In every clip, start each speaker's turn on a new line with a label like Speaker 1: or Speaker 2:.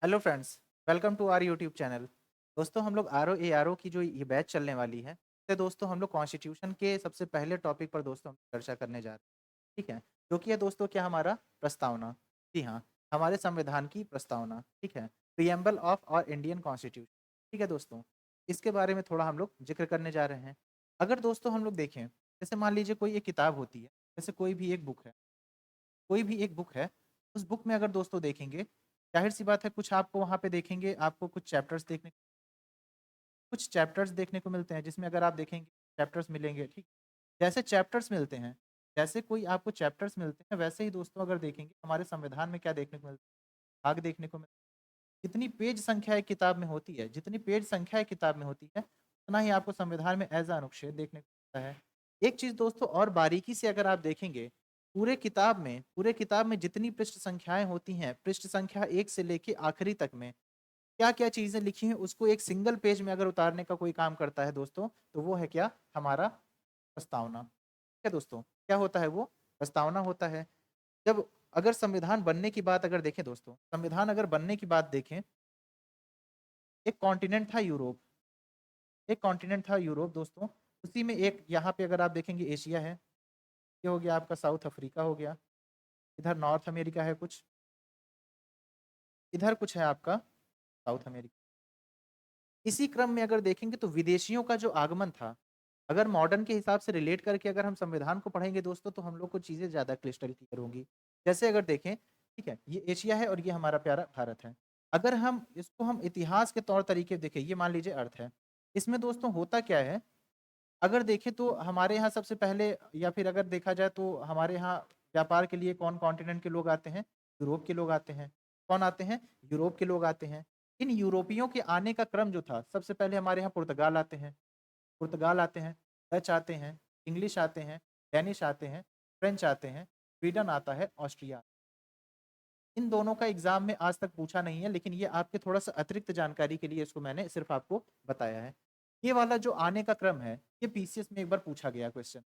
Speaker 1: Hello friends, welcome to our YouTube channel. दोस्तों हम लोग आर ओ की जो ये बैच चलने वाली है, तो दोस्तों हम लोग कॉन्स्टिट्यूशन के सबसे पहले टॉपिक पर दोस्तों हम चर्चा करने जा रहे हैं। ठीक है, जो कि है दोस्तों क्या हमारा प्रस्तावना। जी हाँ, हमारे संविधान की प्रस्तावना। ठीक है, प्रियम्बल ऑफ और इंडियन कॉन्स्टिट्यूशन। ठीक है दोस्तों, इसके बारे में थोड़ा हम लोग जिक्र करने जा रहे हैं। अगर दोस्तों हम लोग देखें, जैसे मान लीजिए कोई एक किताब होती है, जैसे कोई भी एक बुक है, कोई भी एक बुक है, उस बुक में अगर दोस्तों देखेंगे, ज़ाहिर-सी बात है कुछ आपको वहाँ पे देखेंगे, आपको कुछ चैप्टर्स देखने को मिलते हैं जिसमें अगर आप देखेंगे चैप्टर्स मिलेंगे, ठीक? जैसे चैप्टर्स मिलते हैं, जैसे कोई आपको चैप्टर्स मिलते हैं, वैसे ही दोस्तों अगर देखेंगे हमारे संविधान में क्या देखने को मिलता है, भाग देखने को मिलता है। जितनी पेज संख्या एक किताब में होती है, जितनी पेज संख्या एक किताब में होती है, उतना ही आपको संविधान में एज़ अ अनुच्छेद देखने को मिलता है। एक चीज़ दोस्तों और बारीकी से अगर आप देखेंगे, पूरे किताब में जितनी पृष्ठ संख्याएँ होती हैं, पृष्ठ संख्या 1 से लेके आखिरी तक में क्या-क्या चीज़ें लिखी हैं, उसको एक सिंगल पेज में अगर उतारने का कोई काम करता है दोस्तों, तो वो है क्या? हमारा प्रस्तावना। ठीक है दोस्तों, क्या होता है वो? प्रस्तावना होता है। जब अगर संविधान बनने की बात अगर देखें दोस्तों, संविधान अगर बनने की बात देखें, एक कॉन्टिनेंट था यूरोप, एक कॉन्टिनेंट था यूरोप दोस्तों, उसी में एक यहाँ पे अगर आप देखेंगे एशिया है, ये हो गया आपका साउथ अफ्रीका हो गया, इधर नॉर्थ अमेरिका है कुछ, इधर कुछ है आपका साउथ अमेरिका। इसी क्रम में अगर देखेंगे तो विदेशियों का जो आगमन था, अगर मॉडर्न के हिसाब से रिलेट करके अगर हम संविधान को पढ़ेंगे दोस्तों, तो हम लोग को चीज़ें ज़्यादा क्रिस्टल क्लियर होंगी। जैसे अगर देखें, ठीक है, ये एशिया है और ये हमारा प्यारा भारत है। अगर हम इतिहास के तौर तरीके देखें, ये मान लीजिए अर्थ है। इसमें दोस्तों होता क्या है, अगर देखें तो हमारे यहाँ सबसे पहले या फिर अगर देखा जाए तो हमारे यहाँ व्यापार के लिए कौन कॉन्टिनेंट के लोग आते हैं? यूरोप के लोग आते हैं। कौन आते हैं? यूरोप के लोग आते हैं। इन यूरोपियों के आने का क्रम जो था, सबसे पहले हमारे यहाँ पुर्तगाल आते हैं। पुर्तगाल आते हैं, डच आते हैं, इंग्लिश आते हैं, डेनिश आते हैं, फ्रेंच आते हैं, स्वीडन आता है, ऑस्ट्रिया। इन दोनों का एग्ज़ाम में आज तक पूछा नहीं है, लेकिन ये आपके थोड़ा-सा अतिरिक्त जानकारी के लिए इसको मैंने सिर्फ़ आपको बताया है। ये वाला जो आने का क्रम है, ये पीसीएस में एक बार पूछा गया क्वेश्चन।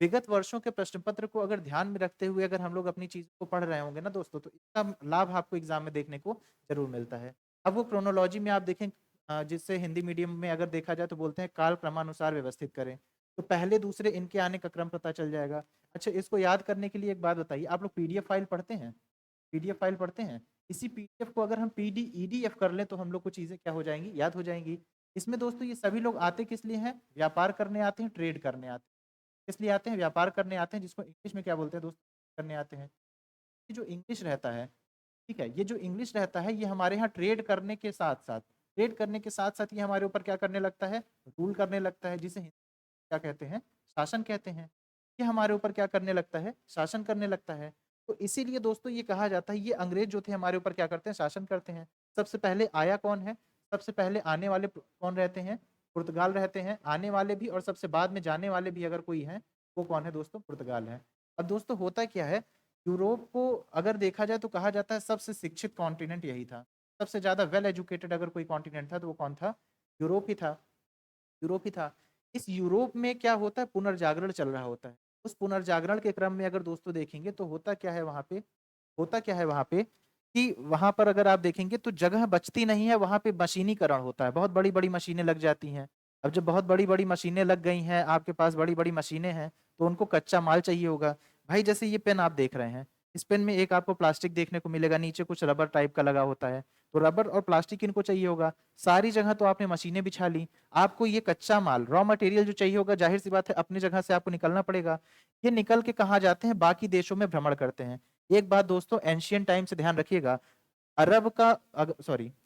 Speaker 1: विगत वर्षों के प्रश्न पत्र को अगर ध्यान में रखते हुए अगर हम लोग अपनी चीज़ को पढ़ रहे होंगे ना दोस्तों, तो इसका लाभ आपको एग्ज़ाम में देखने को ज़रूर मिलता है। अब वो क्रोनोलॉजी में आप देखें, जिससे हिंदी मीडियम में अगर देखा जाए तो बोलते हैं काल क्रमानुसार व्यवस्थित करें। तो पहले दूसरे इनके आने का क्रम पता चल जाएगा। अच्छा, इसको याद करने के लिए एक बात बताइए, आप लोग पीडीएफ फाइल पढ़ते हैं? पीडीएफ फाइल पढ़ते हैं? इसी पीडीएफ को अगर हम ईडीएफ कर लें तो हम लोग को चीज़ें क्या हो जाएँगी? याद हो जाएँगी। इसमें दोस्तों ये सभी लोग आते किस लिए हैं? व्यापार करने आते हैं, ट्रेड करने आते हैं। किस लिए आते हैं? व्यापार करने आते हैं, जिसको इंग्लिश में क्या बोलते हैं दोस्तों? करने आते हैं। ये जो इंग्लिश रहता है, ठीक है? ये जो इंग्लिश रहता है, ये हमारे यहाँ ट्रेड करने के साथ-साथ ये हमारे ऊपर क्या करने लगता है? रूल करने लगता है, जिसे हिंदी में क्या कहते हैं? शासन कहते हैं। ये हमारे ऊपर क्या करने लगता है? शासन करने लगता है। तो इसीलिए दोस्तों ये कहा जाता है, ये अंग्रेज़ जो थे हमारे ऊपर क्या करते हैं? शासन करते हैं। सबसे पहले आया कौन है? सबसे पहले आने वाले कौन रहते हैं? पुर्तगाल रहते हैं। आने वाले भी और सबसे बाद में जाने वाले भी अगर कोई हैं, वो कौन है दोस्तों? पुर्तगाल है। अब दोस्तों होता क्या है, यूरोप को अगर देखा जाए तो कहा जाता है सबसे शिक्षित कॉन्टिनेंट यही था। सबसे ज़्यादा वेल एजुकेटेड अगर कोई कॉन्टिनेंट था तो वो कौन था? यूरोप ही था, यूरोप ही था। इस यूरोप में क्या होता है, पुनर्जागरण चल रहा होता है। उस पुनर्जागरण के क्रम में अगर दोस्तों देखेंगे तो होता क्या है वहाँ पे कि वहाँ पर अगर आप देखेंगे तो जगह बचती नहीं है, वहाँ पे मशीनीकरण होता है। बहुत बड़ी-बड़ी मशीनें लग जाती हैं। अब जब बहुत बड़ी-बड़ी मशीनें लग गई हैं, आपके पास बड़ी-बड़ी मशीनें हैं, तो उनको कच्चा माल चाहिए होगा। भाई जैसे ये पेन आप देख रहे हैं, इस पेन में एक आपको प्लास्टिक देखने को मिलेगा, नीचे कुछ रबर टाइप का लगा होता है। तो रबर और प्लास्टिक इनको चाहिए होगा। सारी जगह तो आपने मशीनें बिछा ली, आपको ये कच्चा माल, रॉ मटेरियल जो चाहिए होगा, ज़ाहिर-सी बात है अपनी जगह से आपको निकलना पड़ेगा। ये निकल के कहाँ जाते हैं? बाकी देशों में भ्रमण करते हैं। एक बात दोस्तों एंशिएंट टाइम से ध्यान रखिएगा, अरब का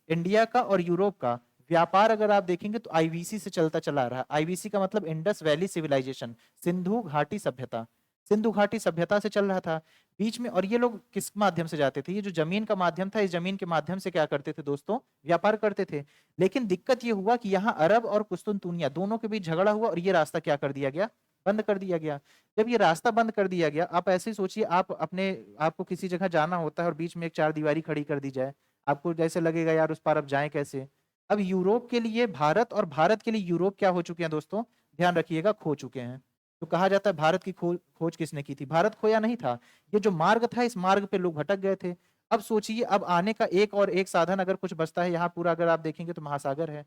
Speaker 1: इंडिया का और यूरोप का व्यापार अगर आप देखेंगे तो आईवीसी से चलता चला आ रहा है। आईवीसी का मतलब इंडस वैली सिविलाइजेशन, सिंधु घाटी सभ्यता से चल रहा था बीच में। और ये लोग किस माध्यम से जाते थे? ये जो जमीन का माध्यम था, इस जमीन के माध्यम से क्या करते थे दोस्तों? व्यापार करते थे। लेकिन दिक्कत ये हुआ कि यहाँ अरब और कुस्तुनतुनिया दोनों के बीच झगड़ा हुआ और ये रास्ता क्या कर दिया गया? बंद कर दिया गया। जब ये रास्ता बंद कर दिया गया, आप ऐसे ही सोचिए, आपको किसी जगह जाना होता है और बीच में एक चारदीवारी खड़ी कर दी जाए, आपको जैसे लगेगा यार उस पार अब जाएँ कैसे? अब यूरोप के लिए भारत और भारत के लिए यूरोप क्या हो चुके हैं दोस्तों? ध्यान रखिएगा, खो चुके हैं। तो कहा जाता है भारत की खोज किसने की थी? भारत खोया नहीं था। ये जो मार्ग था, इस मार्ग पे लोग भटक गए थे। अब सोचिए, अब आने का एक और एक साधन अगर कुछ बचता है, यहाँ पूरा अगर आप देखेंगे तो महासागर है।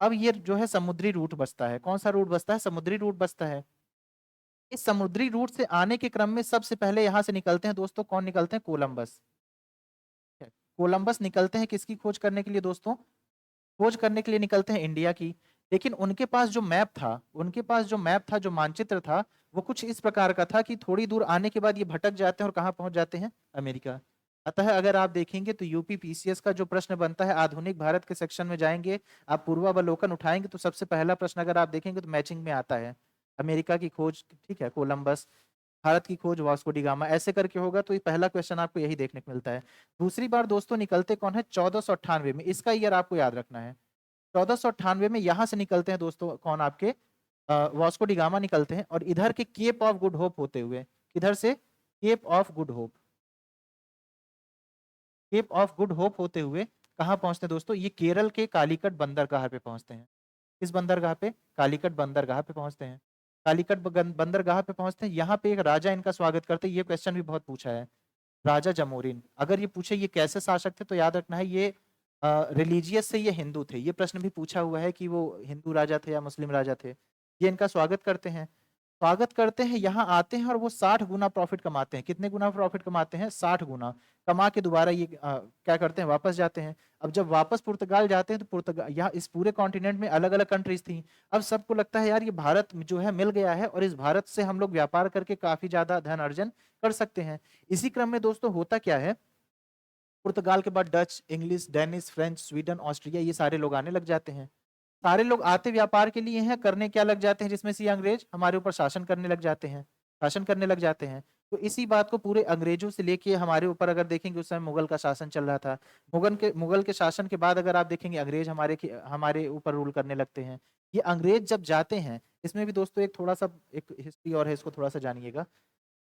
Speaker 1: अब ये जो है समुद्री रूट बचता है। कौन सा रूट बचता है? समुद्री रूट बचता है। इस समुद्री रूट से आने के क्रम में सबसे पहले यहाँ से निकलते हैं दोस्तों, कौन निकलते हैं? कोलंबस। कोलंबस निकलते हैं किसकी खोज करने के लिए दोस्तों? खोज करने के लिए निकलते हैं इंडिया की। लेकिन उनके पास जो मैप था, उनके पास जो मैप था, जो मानचित्र था, वो कुछ इस प्रकार का था कि थोड़ी दूर आने के बाद ये भटक जाते हैं और कहाँ पहुंच जाते हैं? अमेरिका। अतः अगर आप देखेंगे तो यूपी पीसीएस का जो प्रश्न बनता है, आधुनिक भारत के सेक्शन में जाएंगे, आप पूर्वावलोकन उठाएंगे तो सबसे पहला प्रश्न अगर आप देखेंगे तो मैचिंग में आता है, अमेरिका की खोज, ठीक है, कोलंबस, भारत की खोज वास्को डी गामा, ऐसे करके होगा। तो ये पहला क्वेश्चन आपको यही देखने को मिलता है। दूसरी बार दोस्तों निकलते कौन है? 1498 में। इसका ईयर आपको याद रखना है। 1498 में यहां से निकलते हैं दोस्तों कौन? आपके वास्को डी गामा निकलते हैं, और इधर के केप ऑफ गुड होप होते हुए, किधर से? Cape of Good Hope, Cape of Good Hope होते हुए कहाँ पहुंचते हैं दोस्तों? ये केरल के कालीकट बंदरगाह पे पहुंचते हैं। किस बंदरगाह पे? कालीकट बंदरगाह पे पहुंचते हैं। कालीकट बंदरगाह पे पहुंचते हैं, यहाँ पे एक राजा इनका स्वागत करते हैं। ये क्वेश्चन भी बहुत पूछा है, राजा जमोरिन। अगर ये पूछे ये कैसे शासक थे, तो याद रखना है ये रिलीजियस से ये हिंदू थे। ये प्रश्न भी पूछा हुआ है कि वो हिंदू राजा थे या मुस्लिम राजा थे। ये इनका स्वागत करते हैं, स्वागत करते हैं, यहाँ आते हैं और वो 60 गुना प्रॉफिट कमाते हैं। कितने गुना प्रॉफिट कमाते हैं? 60 गुना कमा के दोबारा ये क्या करते हैं? वापस जाते हैं। अब जब वापस पुर्तगाल जाते हैं तो पुर्तगाल, यहाँ इस पूरे कॉन्टिनेंट में अलग अलग कंट्रीज थी। अब सबको लगता है यार ये भारत जो है मिल गया है, और इस भारत से हम लोग व्यापार करके काफी ज्यादा धन अर्जन कर सकते हैं। इसी क्रम में दोस्तों होता क्या है, पुर्तगाल के बाद Dutch, English, Danish, French, Sweden, Austria, ये सारे लोग आने लग जाते हैं। सारे लोग आते व्यापार के लिए हैं, करने क्या लग जाते हैं? जिसमें से ये अंग्रेज हमारे ऊपर शासन करने लग जाते हैं, शासन करने लग जाते हैं। तो इसी बात को पूरे अंग्रेजों से लेके हमारे ऊपर अगर देखेंगे, उस समय मुगल का शासन चल रहा था। मुगल के शासन के बाद अगर आप देखेंगे, अंग्रेज हमारे ऊपर रूल करने लगते हैं। ये अंग्रेज जब जाते हैं, इसमें भी दोस्तों एक थोड़ा सा एक हिस्ट्री और है, इसको थोड़ा सा जानिएगा।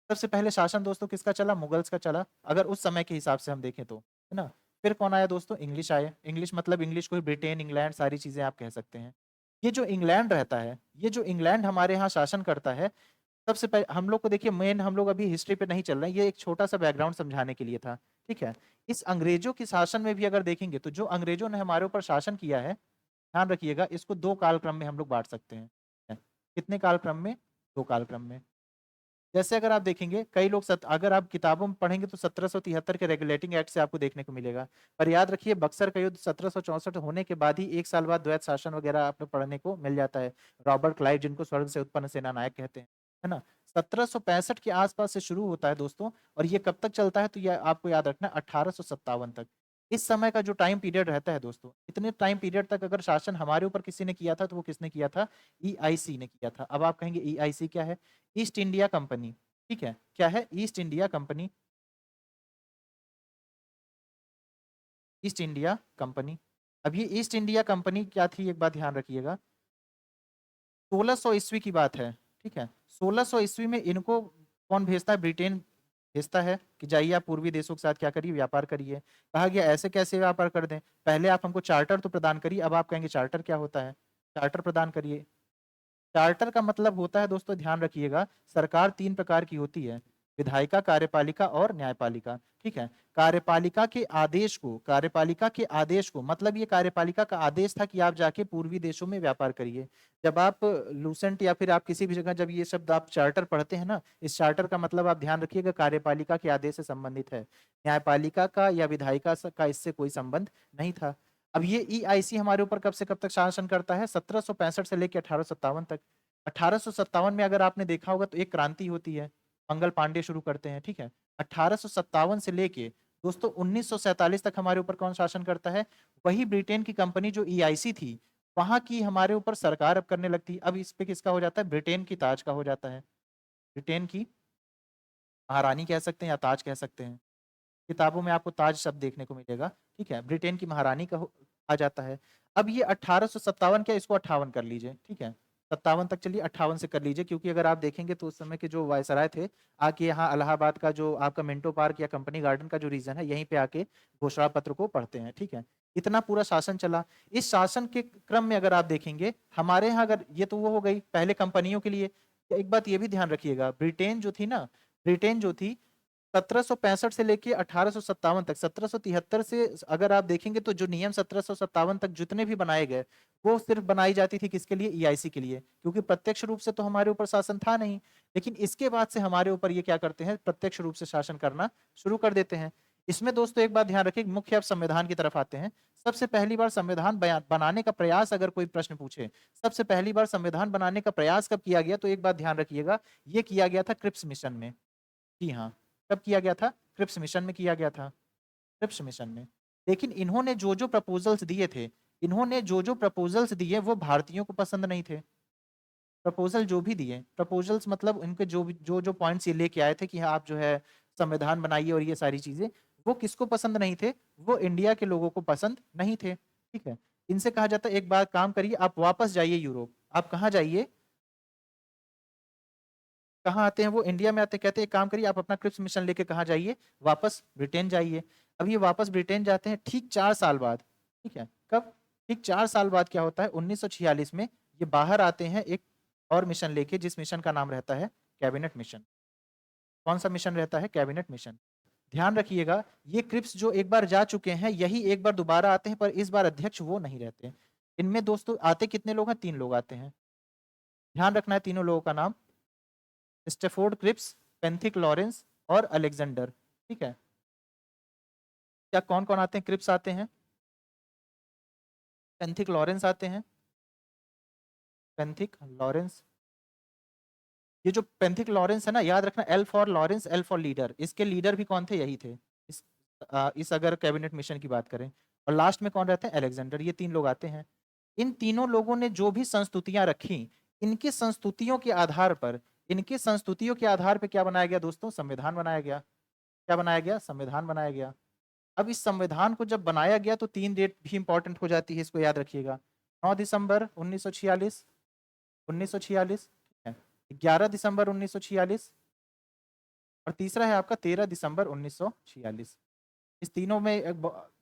Speaker 1: सबसे पहले शासन दोस्तों किसका चला? मुगल्स का चला, अगर उस समय के हिसाब से हम देखें तो, है ना। फिर कौन आया दोस्तों? इंग्लिश आए। इंग्लिश मतलब इंग्लिश को ही ब्रिटेन, इंग्लैंड, सारी चीजें आप कह सकते हैं। ये जो इंग्लैंड रहता है, ये जो इंग्लैंड हमारे यहाँ शासन करता है, सबसे पहले हम लोग को देखिए, मेन हम लोग अभी हिस्ट्री पे नहीं चल रहे हैं, ये एक छोटा सा बैकग्राउंड समझाने के लिए था, ठीक है। इस अंग्रेजों के शासन में भी अगर देखेंगे तो जो अंग्रेजों ने हमारे ऊपर शासन किया है, ध्यान रखिएगा, इसको दो कालक्रम में हम लोग बांट सकते हैं। कितने कालक्रम में? दो कालक्रम में। जैसे अगर आप देखेंगे, कई लोग अगर आप किताबों में पढ़ेंगे तो 1773 के रेगुलेटिंग एक्ट से आपको देखने को मिलेगा। पर याद रखिए, बक्सर का युद्ध 1764 होने के बाद ही एक साल बाद द्वैत शासन वगैरह आपको पढ़ने को मिल जाता है। रॉबर्ट क्लाइव, जिनको स्वर्ग से उत्पन्न सेना नायक कहते हैं, है ना। 1765 के आसपास से शुरू होता है दोस्तों, और ये कब तक चलता है? तो ये आपको याद रखना है, 1857 तक। इस समय का जो टाइम पीरियड रहता है दोस्तों, इतने टाइम पीरियड तक अगर शासन हमारे ऊपर किसी ने किया था, तो वो किसने किया था? ईआईसी ने किया था। अब आप कहेंगे ईआईसी क्या है? ईस्ट इंडिया कंपनी, ठीक है। क्या है? East India company, east India company. अब ये ईस्ट इंडिया कंपनी क्या थी, एक बात ध्यान रखिएगा, 1600 ईस्वी की बात है, ठीक है। 1600 ईस्वी में इनको कौन भेजता है? ब्रिटेन भेजता है कि जाइए आप पूर्वी देशों के साथ क्या करिए? व्यापार करिए। कहा गया ऐसे कैसे व्यापार कर दें, पहले आप हमको चार्टर तो प्रदान करिए। अब आप कहेंगे चार्टर क्या होता है? चार्टर प्रदान करिए। चार्टर का मतलब होता है दोस्तों, ध्यान रखिएगा, सरकार तीन प्रकार की होती है, विधायिका, कार्यपालिका और न्यायपालिका, ठीक है। कार्यपालिका के आदेश को मतलब, ये कार्यपालिका का आदेश था कि आप जाके पूर्वी देशों में व्यापार करिए। जब आप लूसेंट या फिर आप किसी भी जगह जब ये शब्द आप चार्टर पढ़ते हैं ना, इस चार्टर का मतलब आप ध्यान रखिएगा, कार्यपालिका के आदेश से संबंधित है। न्यायपालिका का या विधायिका का इससे कोई संबंध नहीं था। अब ये ईआईसी हमारे ऊपर कब से कब तक शासन करता है? 1765 से लेकर 1857 तक। 1857 में अगर आपने देखा होगा तो एक क्रांति होती है, मंगल पांडे शुरू करते हैं, ठीक है। 1857 से लेके दोस्तों 1947 तक हमारे ऊपर कौन शासन करता है? वही ब्रिटेन की कंपनी जो ईआईसी थी, वहां की हमारे ऊपर सरकार अब करने लगती है। अब इस पे किसका हो जाता है? ब्रिटेन की ताज का हो जाता है। ब्रिटेन की महारानी कह सकते हैं या ताज कह सकते हैं, किताबों में आपको ताज शब्द देखने को मिलेगा, ठीक है। ब्रिटेन की महारानी का आ जाता है। अब ये 1857 क्या, इसको 58 कर लीजिए, ठीक है। 57 तक चलिए, 58 से कर लीजिए, क्योंकि अगर आप देखेंगे तो उस समय के जो वायसराय थे, आके यहाँ इलाहाबाद का जो आपका मिंटो पार्क या कंपनी गार्डन का जो रीजन है, यहीं पे आके घोषणा पत्र को पढ़ते हैं, ठीक है। इतना पूरा शासन चला। इस शासन के क्रम में अगर आप देखेंगे, हमारे यहाँ अगर ये तो वो हो गई पहले कंपनियों के लिए, एक बात ये भी ध्यान रखिएगा, ब्रिटेन जो थी ना, ब्रिटेन जो थी 1765 से लेके 1857 तक, 1773 से अगर आप देखेंगे तो जो नियम 1757 तक जितने भी बनाए गए वो सिर्फ बनाई जाती थी किसके लिए, ईआईसी के लिए, क्योंकि प्रत्यक्ष रूप से तो हमारे ऊपर शासन था नहीं। लेकिन इसके बाद से हमारे ऊपर ये क्या करते हैं, प्रत्यक्ष रूप से शासन करना शुरू कर देते हैं। इसमें दोस्तों एक बात ध्यान रखिए, मुख्य अब संविधान की तरफ आते हैं। सबसे पहली बार संविधान बनाने का प्रयास अगर कोई प्रश्न पूछे, सबसे पहली बार संविधान बनाने का प्रयास कब किया गया, तो एक बात ध्यान रखिएगा, ये किया गया था क्रिप्स मिशन में। जी हाँ, कब किया गया था, क्रिप्स मिशन में किया गया था, क्रिप्स मिशन में। लेकिन इन्होंने जो जो प्रपोजल्स दिए थे, इन्होंने जो जो प्रपोजल्स दिए वो भारतीयों को पसंद नहीं थे। प्रपोजल जो भी दिए, प्रपोजल्स मतलब इनके जो जो पॉइंट्स ये लेके आए थे कि हाँ आप जो है संविधान बनाइए और ये सारी चीजें, वो किसको पसंद नहीं थे, वो इंडिया के लोगों को पसंद नहीं थे। ठीक है, इनसे कहा जाता है एक बार काम करिए, आप वापस जाइए यूरोप। आप कहाँ जाइए, कहाँ आते हैं वो, इंडिया में आते, कहते हैं एक काम करिए आप अपना क्रिप्स मिशन लेके कहाँ जाइए, वापस ब्रिटेन जाइए। अब ये वापस ब्रिटेन जाते हैं ठीक 4 साल बाद। ठीक है, कब, ठीक 4 साल बाद क्या होता है, 1946 में ये बाहर आते हैं एक और मिशन लेके, जिस मिशन का नाम रहता है कैबिनेट मिशन। कौन सा मिशन रहता है, कैबिनेट मिशन। ध्यान रखिएगा, ये क्रिप्स जो एक बार जा चुके हैं यही एक बार दोबारा आते हैं, पर इस बार अध्यक्ष वो नहीं रहते। इनमें दोस्तों आते कितने लोग हैं, 3 लोग आते हैं। ध्यान रखना है तीनों लोगों का नाम, स्टेफोर्ड क्रिप्स, पेंथिक लॉरेंस और अलेक्जेंडर। ठीक है, क्या कौन कौन आते हैं, क्रिप्स आते हैं, पेंथिक लॉरेंस आते हैं, पेंथिक लॉरेंस। ये जो पेंथिक लॉरेंस है ना, याद रखना, L for Lawrence, L for leader, इसके लीडर भी कौन थे, यही थे। इस इस अगर कैबिनेट मिशन की बात करें। और लास्ट में कौन रहते हैं, अलेक्जेंडर। ये 3 लोग आते हैं। इन तीनों लोगों ने जो भी संस्तुतियां रखी, इनकी संस्तुतियों के आधार पर, इनकी संस्तुतियों के आधार पर क्या बनाया गया दोस्तों, संविधान बनाया गया। क्या बनाया गया, संविधान बनाया गया। अब इस संविधान को जब बनाया गया तो 3 डेट भी इंपॉर्टेंट हो जाती है, इसको याद रखिएगा। 9 दिसंबर 1946, 1946, 11 दिसंबर 1946, और तीसरा है आपका 13 दिसंबर 1946। इस तीनों में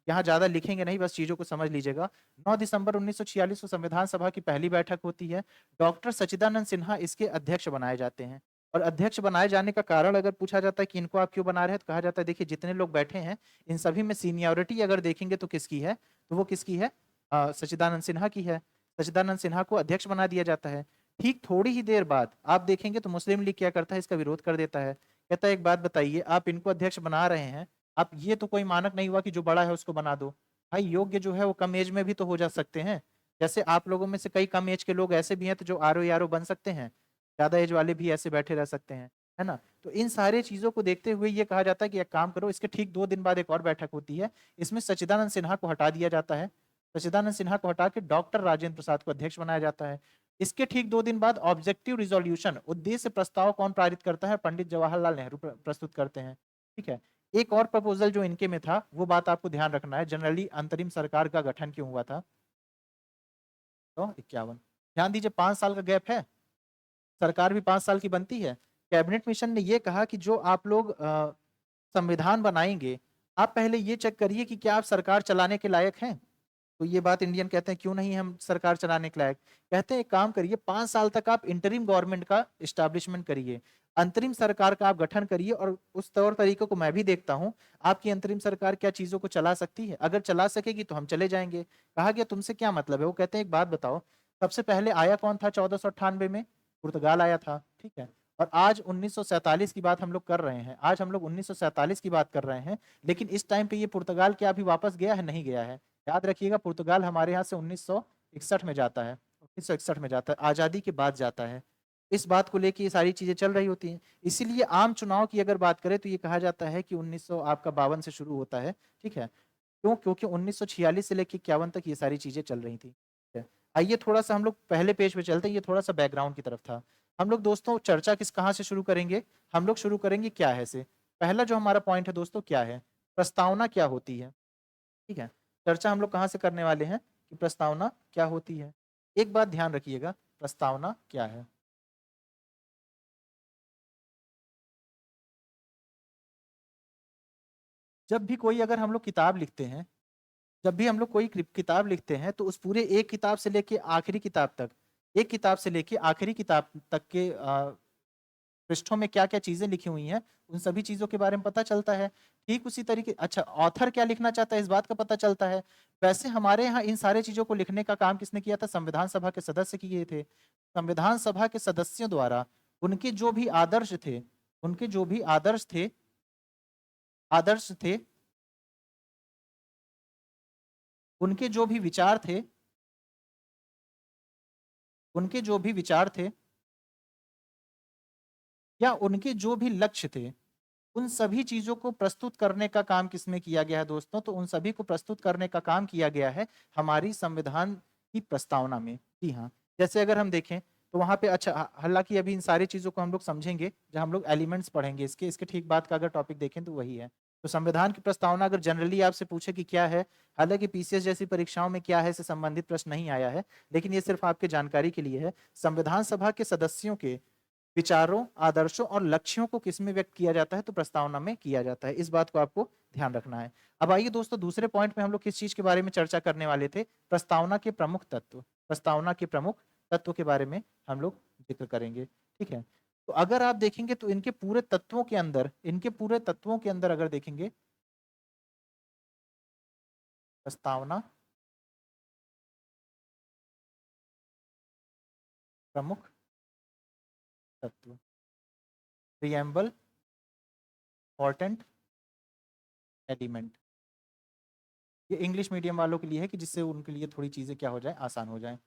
Speaker 1: यहाँ ज्यादा लिखेंगे नहीं, बस चीजों को समझ लीजिएगा। 9 दिसंबर 1946 को संविधान सभा की पहली बैठक होती है। डॉक्टर सच्चिदानंद सिन्हा इसके अध्यक्ष बनाए जाते हैं। और अध्यक्ष बनाए जाने का कारण अगर पूछा जाता है कि इनको आप क्यों बना रहे हैं, तो कहा जाता है देखिए जितने लोग बैठे हैं इन सभी में सीनियोरिटी अगर देखेंगे तो किसकी है, तो वो किसकी है, सच्चिदानंद सिन्हा की है। सच्चिदानंद सिन्हा को अध्यक्ष बना दिया जाता है। ठीक थोड़ी ही देर बाद आप देखेंगे तो मुस्लिम लीग क्या करता है, इसका विरोध कर देता है। कहता है एक बात बताइए, आप इनको अध्यक्ष बना रहे हैं, आप, ये तो कोई मानक नहीं हुआ कि जो बड़ा है उसको बना दो। भाई योग्य जो है वो कम एज में भी तो हो जा सकते हैं। जैसे आप लोगों में से कई कम एज के लोग ऐसे भी हैं तो जो आर ओ यारो बन सकते हैं, ज्यादा एज वाले भी ऐसे बैठे रह सकते हैं, है ना। तो इन सारे चीजों को देखते हुए ये कहा जाता है कि एक काम करो, इसके ठीक 2 दिन बाद एक और बैठक होती है। इसमें सच्चिदानंद सिन्हा को हटा दिया जाता है। सच्चिदानंद सिन्हा को हटा के डॉक्टर राजेंद्र प्रसाद को अध्यक्ष बनाया जाता है। इसके ठीक 2 दिन बाद ऑब्जेक्टिव रिजोल्यूशन, उद्देश्य प्रस्ताव कौन पारित करता है, पंडित जवाहरलाल नेहरू प्रस्तुत करते हैं। ठीक है, एक और प्रपोजल जो इनके में था वो बात आपको ध्यान रखना है, जनरली अंतरिम सरकार का गठन क्यों हुआ था, तो 51। ध्यान दीजिए 5 साल का गैप है, सरकार भी 5 साल की बनती है। कैबिनेट मिशन ने ये कहा कि जो आप लोग संविधान बनाएंगे, आप पहले ये चेक करिए कि क्या आप सरकार चलाने के लायक हैं। तो ये बात इंडियन कहते हैं क्यों नहीं हम सरकार चलाने के लायक, कहते हैं एक काम करिए 5 साल तक आप इंटरिम गवर्नमेंट का इस्टेब्लिशमेंट करिए, अंतरिम सरकार का आप गठन करिए, और उस तौर तरीके को मैं भी देखता हूं आपकी अंतरिम सरकार क्या चीजों को चला सकती है, अगर चला सकेगी तो हम चले जाएंगे। कहा गया तुमसे क्या मतलब है, वो कहते हैं एक बात बताओ, सबसे पहले आया कौन था 1498 में, पुर्तगाल आया था। ठीक है, और आज 1947 की बात हम लोग कर रहे हैं, आज हम लोग 1947 की बात कर रहे हैं, लेकिन इस टाइम पे ये पुर्तगाल क्या अभी वापस गया है, नहीं गया है। याद रखिएगा पुर्तगाल हमारे यहाँ से 1961 में जाता है, 1961 में जाता है, आज़ादी के बाद जाता है। इस बात को लेके ये सारी चीजें चल रही होती हैं। इसीलिए आम चुनाव की अगर बात करें तो ये कहा जाता है कि 1900 आपका 52 से शुरू होता है। ठीक है, क्यों, क्योंकि 1946 से लेकर 51 तक ये सारी चीजें चल रही थी। ठीक है, आइए थोड़ा सा हम लोग पहले पेज पे चलते हैं, ये थोड़ा सा बैकग्राउंड की तरफ था। हम लोग दोस्तों चर्चा किस कहाँ से शुरू करेंगे, हम लोग शुरू करेंगे क्या है से। पहला जो हमारा पॉइंट है दोस्तों क्या है, प्रस्तावना क्या होती है। ठीक है, चर्चा हम लोग कहाँ से करने वाले हैं कि प्रस्तावना क्या होती है। एक बात ध्यान रखिएगा, प्रस्तावना क्या है। जब भी कोई अगर हम लोग किताब लिखते हैं, जब भी हम लोग कोई किताब लिखते हैं तो उस पूरे एक किताब से लेके आखिरी किताब तक, एक किताब से लेके आखिरी किताब तक के पृष्ठों में क्या क्या चीजें लिखी हुई हैं, उन सभी चीजों के बारे में पता चलता है। ठीक उसी तरीके, अच्छा ऑथर क्या लिखना चाहता है इस बात का पता चलता है। वैसे हमारे यहाँ इन सारे चीजों को लिखने का काम किसने किया था? संविधान सभा के सदस्य किए थे। संविधान सभा के सदस्यों द्वारा उनके जो भी आदर्श थे, उनके जो भी आदर्श थे, उनके जो भी विचार थे, उनके जो भी विचार थे या उनके जो भी लक्ष्य थे, उन सभी चीजों को प्रस्तुत करने का काम किसमें किया गया है दोस्तों? तो उन सभी को प्रस्तुत करने का काम किया गया है हमारी संविधान की प्रस्तावना में। जी हाँ, जैसे अगर हम देखें तो वहां पे, अच्छा हालांकि अभी इन सारी चीजों को हम लोग समझेंगे जब हम लोग एलिमेंट्स पढ़ेंगे इसके इसके ठीक बाद का अगर टॉपिक देखें तो वही है। तो संविधान की प्रस्तावना अगर जनरली आपसे पूछे कि क्या है, हालांकि पीसीएस जैसी परीक्षाओं में क्या है से संबंधित प्रश्न नहीं आया है, लेकिन ये सिर्फ आपके जानकारी के लिए है। संविधान सभा के सदस्यों के विचारों, आदर्शों और लक्ष्यों को किसमें व्यक्त किया जाता है? तो प्रस्तावना में किया जाता है। इस बात को आपको ध्यान रखना है। अब आइए दोस्तों, दूसरे पॉइंट में हम लोग किस चीज के बारे में चर्चा करने वाले थे? प्रस्तावना के प्रमुख तत्व। प्रस्तावना के प्रमुख तत्व के बारे में हम लोग जिक्र करेंगे। ठीक है, तो अगर आप देखेंगे तो इनके पूरे तत्वों के अंदर, अगर देखेंगे, प्रस्तावना प्रमुख तत्व, प्रिएम्बल, इंपॉर्टेंट एलिमेंट। ये इंग्लिश मीडियम वालों के लिए है कि जिससे उनके लिए थोड़ी चीज़ें क्या हो जाए, आसान हो जाए।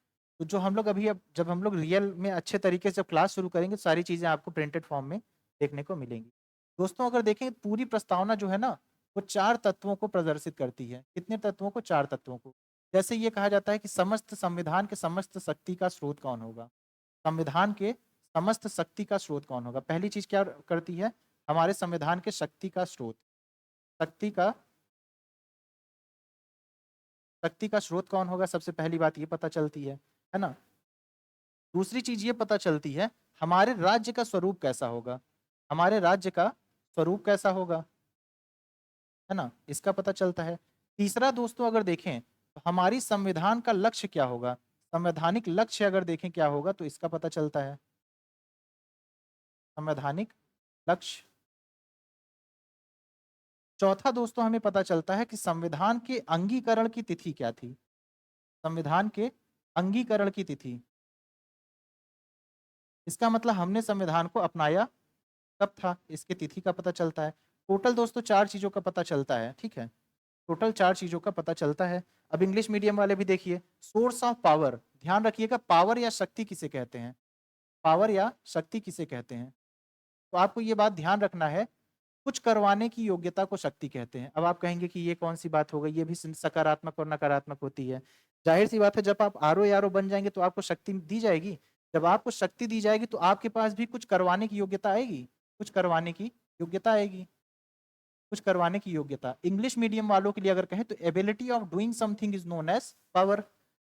Speaker 1: तो जो हम लोग अभी, अब जब हम लोग रियल में अच्छे तरीके से क्लास शुरू करेंगे तो सारी चीज़ें आपको प्रिंटेड फॉर्म में देखने को मिलेंगी। दोस्तों अगर देखें पूरी प्रस्तावना जो है ना, वो 4 तत्वों को प्रदर्शित करती है। कितने तत्वों को? 4 तत्वों को। जैसे ये कहा जाता है कि समस्त संविधान के समस्त शक्ति का स्रोत कौन होगा? संविधान के समस्त शक्ति का स्रोत कौन होगा? पहली चीज क्या करती है? हमारे संविधान के शक्ति का स्रोत, शक्ति का शक्ति का स्रोत कौन होगा? सबसे पहली बात ये पता चलती है ना। दूसरी चीज ये पता चलती है हमारे राज्य का स्वरूप कैसा होगा, हमारे राज्य का स्वरूप कैसा होगा, है ना, इसका पता चलता है। तीसरा दोस्तों अगर देखें तो हमारी संविधान का लक्ष्य क्या होगा, संवैधानिक लक्ष्य अगर देखें क्या होगा तो इसका पता चलता है। संवैधानिक लक्ष्य। चौथा दोस्तों हमें पता चलता है कि संविधान के अंगीकरण की तिथि क्या थी। संविधान के अंगीकरण की तिथि, इसका मतलब हमने संविधान को अपनाया कब था, इसके तिथि का पता चलता है। टोटल दोस्तों 4 चीजों का पता चलता है। ठीक है, टोटल 4 चीजों का पता चलता है। अब इंग्लिश मीडियम वाले भी देखिए, सोर्स ऑफ पावर, ध्यान रखिएगा, पावर या शक्ति किसे कहते हैं, पावर या शक्ति किसे कहते हैं? तो आपको ये बात ध्यान रखना है, कुछ करवाने की योग्यता को शक्ति कहते हैं। अब आप कहेंगे कि ये कौन सी बात हो गई, ये भी सकारात्मक और नकारात्मक होती है। जाहिर सी बात है, जब आप आरओ यारो बन जाएंगे तो आपको शक्ति दी जाएगी। जब आपको शक्ति दी जाएगी तो आपके पास भी कुछ करवाने की योग्यता आएगी, कुछ करवाने की योग्यता आएगी, कुछ करवाने की योग्यता। इंग्लिश मीडियम वालों के लिए अगर कहें तो ability of doing something is known as power,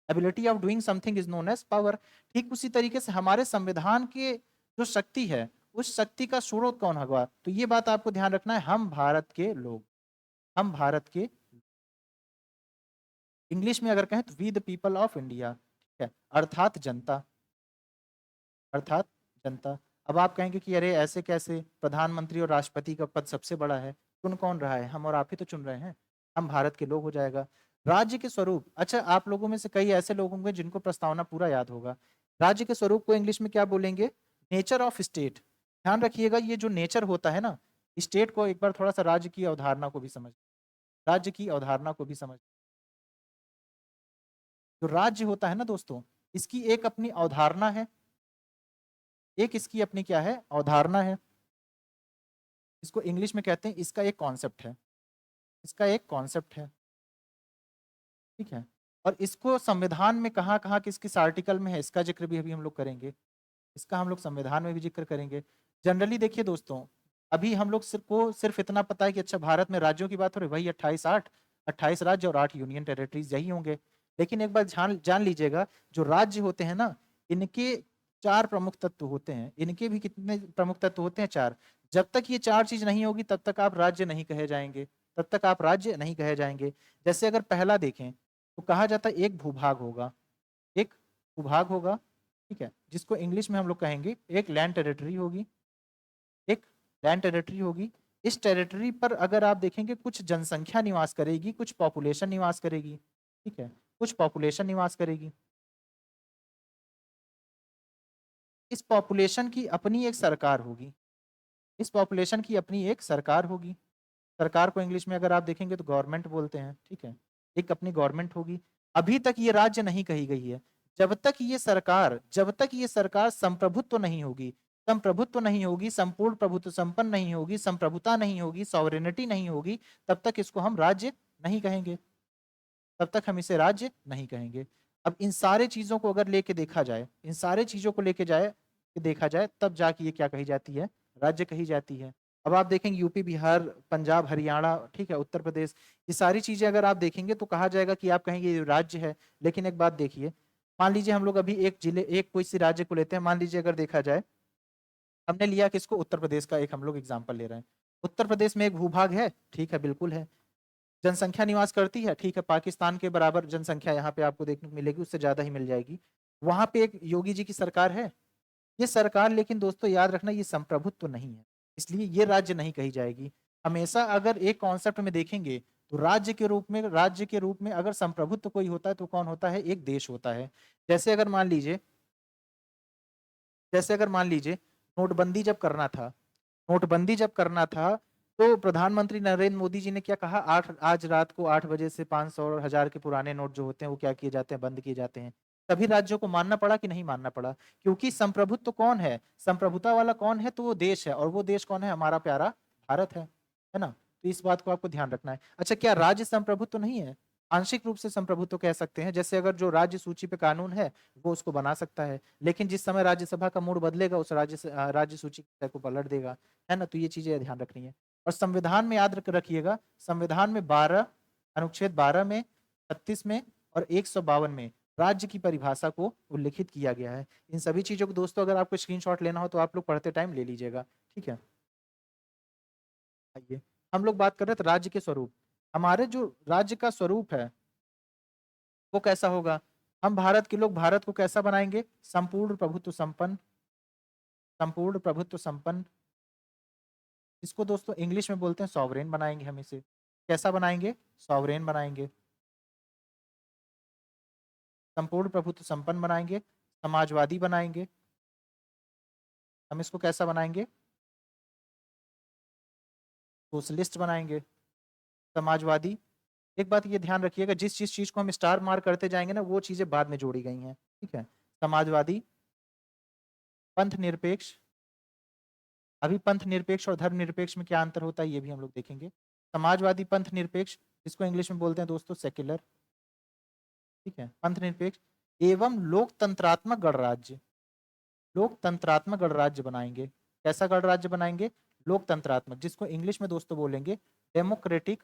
Speaker 1: ability of doing something is known as power. ठीक उसी तरीके से हमारे संविधान के जो शक्ति है, उस शक्ति का स्रोत कौन होगा? तो ये बात आपको ध्यान रखना है, हम भारत के लोग, हम भारत के, इंग्लिश में अगर कहें तो we the people of India. ठीक है, अर्थात जनता, अर्थात जनता। अब आप कहेंगे कि अरे ऐसे कैसे, प्रधानमंत्री और राष्ट्रपति का पद सबसे बड़ा है, चुन कौन रहा है? हम और आप ही तो चुन रहे हैं, हम भारत के लोग हो जाएगा। राज्य के स्वरूप, अच्छा आप लोगों में से कई ऐसे लोग होंगे जिनको प्रस्तावना पूरा याद होगा। राज्य के स्वरूप को इंग्लिश में क्या बोलेंगे? Nature of state. ध्यान रखिएगा, ये जो नेचर होता है ना, स्टेट को एक बार थोड़ा सा राज्य की अवधारणा को भी समझ, राज्य की अवधारणा को भी समझ। जो राज्य होता है ना दोस्तों, इसकी एक अपनी अवधारणा है, एक इसकी अपनी क्या है, अवधारणा है। इसको इंग्लिश में कहते हैं, इसका एक कॉन्सेप्ट है, इसका एक कॉन्सेप्ट है। ठीक है, और इसको संविधान में कहाँ कहाँ किस किस आर्टिकल में है, इसका जिक्र भी अभी हम लोग करेंगे, इसका हम लोग संविधान में भी जिक्र करेंगे। जनरली देखिए दोस्तों, अभी हम लोग सिर्फ इतना पता है कि अच्छा भारत में राज्यों की बात हो रही, वही 28 राज्य और 8 यूनियन टेरिटरीज यही होंगे। लेकिन एक बात जान जान लीजिएगा, जो राज्य होते हैं ना, इनके 4 प्रमुख तत्व होते हैं। इनके भी कितने प्रमुख तत्व होते हैं? 4। जब तक ये 4 चीज नहीं होगी तब तक आप राज्य नहीं कहे जाएंगे, तब तक आप राज्य नहीं कहे जाएंगे। जैसे अगर पहला देखें तो कहा जाता है एक भूभाग होगा, एक भूभाग होगा। ठीक है, जिसको इंग्लिश में हम लोग कहेंगे एक लैंड टेरिटरी होगी। एक लैंड टेरिटरी होगी। इस टेरिटरी पर अगर आप देखेंगे कुछ जनसंख्या निवास करेगी, कुछ पॉपुलेशन निवास करेगी, ठीक है, कुछ पॉपुलेशन निवास करेगी। इस पॉपुलेशन की अपनी एक सरकार होगी, इस पॉपुलेशन की अपनी एक सरकार होगी। सरकार को इंग्लिश में अगर आप देखेंगे तो गवर्नमेंट बोलते हैं, ठीक है। एक अपनी गवर्नमेंट होगी। अभी तक ये राज्य नहीं कही गई है। जब तक ये सरकार संप्रभुत्व नहीं होगी, संप्रभुत्व नहीं होगी, संपूर्ण प्रभुत्व संपन्न नहीं होगी, संप्रभुता नहीं होगी, सॉवरेनिटी नहीं होगी, तब तक इसको हम राज्य नहीं कहेंगे, तब तक हम इसे राज्य नहीं कहेंगे। अब इन सारे चीजों को अगर लेके देखा जाए, इन सारे चीजों को लेके देखा जाए, तब जाके ये क्या कही जाती है, राज्य कही जाती है। अब आप देखेंगे यूपी, बिहार, पंजाब, हरियाणा, ठीक है, उत्तर प्रदेश, ये सारी चीजें अगर आप देखेंगे तो कहा जाएगा कि आप कहेंगे ये राज्य है। लेकिन एक बात देखिए, मान लीजिए हम लोग अभी एक जिले, एक कोई सी राज्य को लेते हैं, मान लीजिए अगर देखा जाए, हमने लिया किसको, उत्तर प्रदेश का एक हम लोग एग्जाम्पल ले रहे हैं। उत्तर प्रदेश में एक भूभाग है, ठीक है, बिल्कुल है। जनसंख्या निवास करती है, ठीक है, पाकिस्तान के बराबर जनसंख्या यहाँ पे आपको देखने को मिलेगी, उससे ज्यादा ही मिल जाएगी। वहां पे एक योगी जी की सरकार है। ये सरकार, लेकिन दोस्तों याद रखना, ये संप्रभुत्व तो नहीं है, इसलिए ये राज्य नहीं कही जाएगी। हमेशा अगर एक कॉन्सेप्ट में देखेंगे तो राज्य के रूप में अगर संप्रभुत्व कोई होता है तो कौन होता है, एक देश होता है। जैसे अगर मान लीजिए, जैसे अगर मान लीजिए नोटबंदी जब करना था, नोटबंदी जब करना था, तो प्रधानमंत्री नरेंद्र मोदी जी ने क्या कहा, आज रात को 8 बजे से 500 और 1000 के पुराने नोट जो होते हैं वो क्या किए जाते हैं, बंद किए जाते हैं। सभी राज्यों को मानना पड़ा कि नहीं मानना पड़ा, क्योंकि संप्रभुत्व कौन है, संप्रभुता वाला कौन है, तो वो देश है, और वो देश कौन है, हमारा प्यारा भारत है ना। तो इस बात को आपको ध्यान रखना है। अच्छा, क्या राज्य संप्रभुत्व नहीं है, आंशिक रूप से संप्रभुत्व कह सकते हैं। जैसे अगर जो राज्य सूची पे कानून है वो उसको बना सकता है, लेकिन जिस समय राज्यसभा का मूड बदलेगा उस राज्य सूची को पलट देगा, है ना। तो ये चीजें ध्यान रखनी है। और संविधान में याद रखिएगा, संविधान में 12, अनुच्छेद 12 में, 36 में और 152 में राज्य की परिभाषा को उल्लिखित किया गया है। इन सभी चीजों को दोस्तों अगर आपको स्क्रीनशॉट लेना हो तो आप लोग पढ़ते टाइम ले लीजिएगा, ठीक है। आइए, हम लोग बात कर रहे थे राज्य के स्वरूप। हमारे जो राज्य का स्वरूप है वो कैसा होगा, हम भारत के लोग भारत को कैसा बनाएंगे, संपूर्ण प्रभुत्व संपन्न, संपूर्ण प्रभुत्व संपन्न। इसको दोस्तों इंग्लिश में बोलते हैं सॉवरेन बनाएंगे। हम इसे कैसा बनाएंगे, सॉवरेन बनाएंगे, संपूर्ण प्रभुत्व संपन्न बनाएंगे, समाजवादी बनाएंगे। हम इसको कैसा बनाएंगे, सोशलिस्ट बनाएंगे, समाजवादी। एक बात ये ध्यान रखिएगा, जिस जिस चीज को हम स्टार मार्क करते जाएंगे ना वो चीजें बाद में जोड़ी गई हैं, ठीक है। समाजवादी, पंथ निरपेक्ष। अभी पंथ निरपेक्ष और धर्म निरपेक्ष में क्या अंतर होता है ये भी हम लोग देखेंगे। समाजवादी, पंथ निरपेक्ष, इसको इंग्लिश में बोलते हैं दोस्तों सेक्युलर, ठीक है, पंथ निरपेक्ष। एवं लोकतंत्रात्मक गणराज्य, लोकतंत्रात्मक गणराज्य बनाएंगे। कैसा गणराज्य बनाएंगे, लोकतंत्रात्मक, जिसको इंग्लिश में दोस्तों बोलेंगे डेमोक्रेटिक,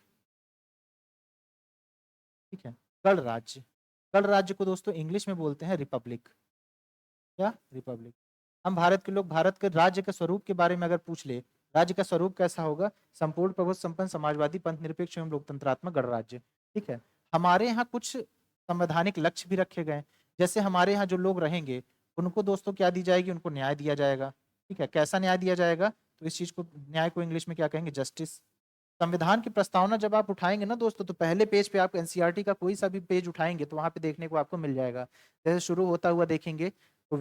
Speaker 1: ठीक है, गणराज्य। गणराज्य को दोस्तों इंग्लिश में बोलते हैं रिपब्लिक। क्या, रिपब्लिक। हम भारत के लोग भारत के राज्य के स्वरूप के बारे में अगर पूछ ले, राज्य का स्वरूप कैसा होगा, संपूर्ण प्रभुत्व संपन्न, समाजवादी, पंथ निरपेक्ष एवं लोकतंत्रात्मक गणराज्य, ठीक है। हमारे यहाँ कुछ संवैधानिक लक्ष्य भी रखे गए, जैसे हमारे यहाँ जो लोग रहेंगे उनको दोस्तों क्या दी जाएगी, उनको न्याय दिया जाएगा, ठीक है। कैसा न्याय दिया जाएगा, तो इस चीज को, न्याय को इंग्लिश में क्या कहेंगे, जस्टिस। संविधान की प्रस्तावना जब आप उठाएंगे ना दोस्तों, तो पहले पेज पे आप एनसीईआरटी का कोई सा भी पेज उठाएंगे तो वहां पे देखने को आपको मिल जाएगा। जैसे शुरू होता हुआ देखेंगे तो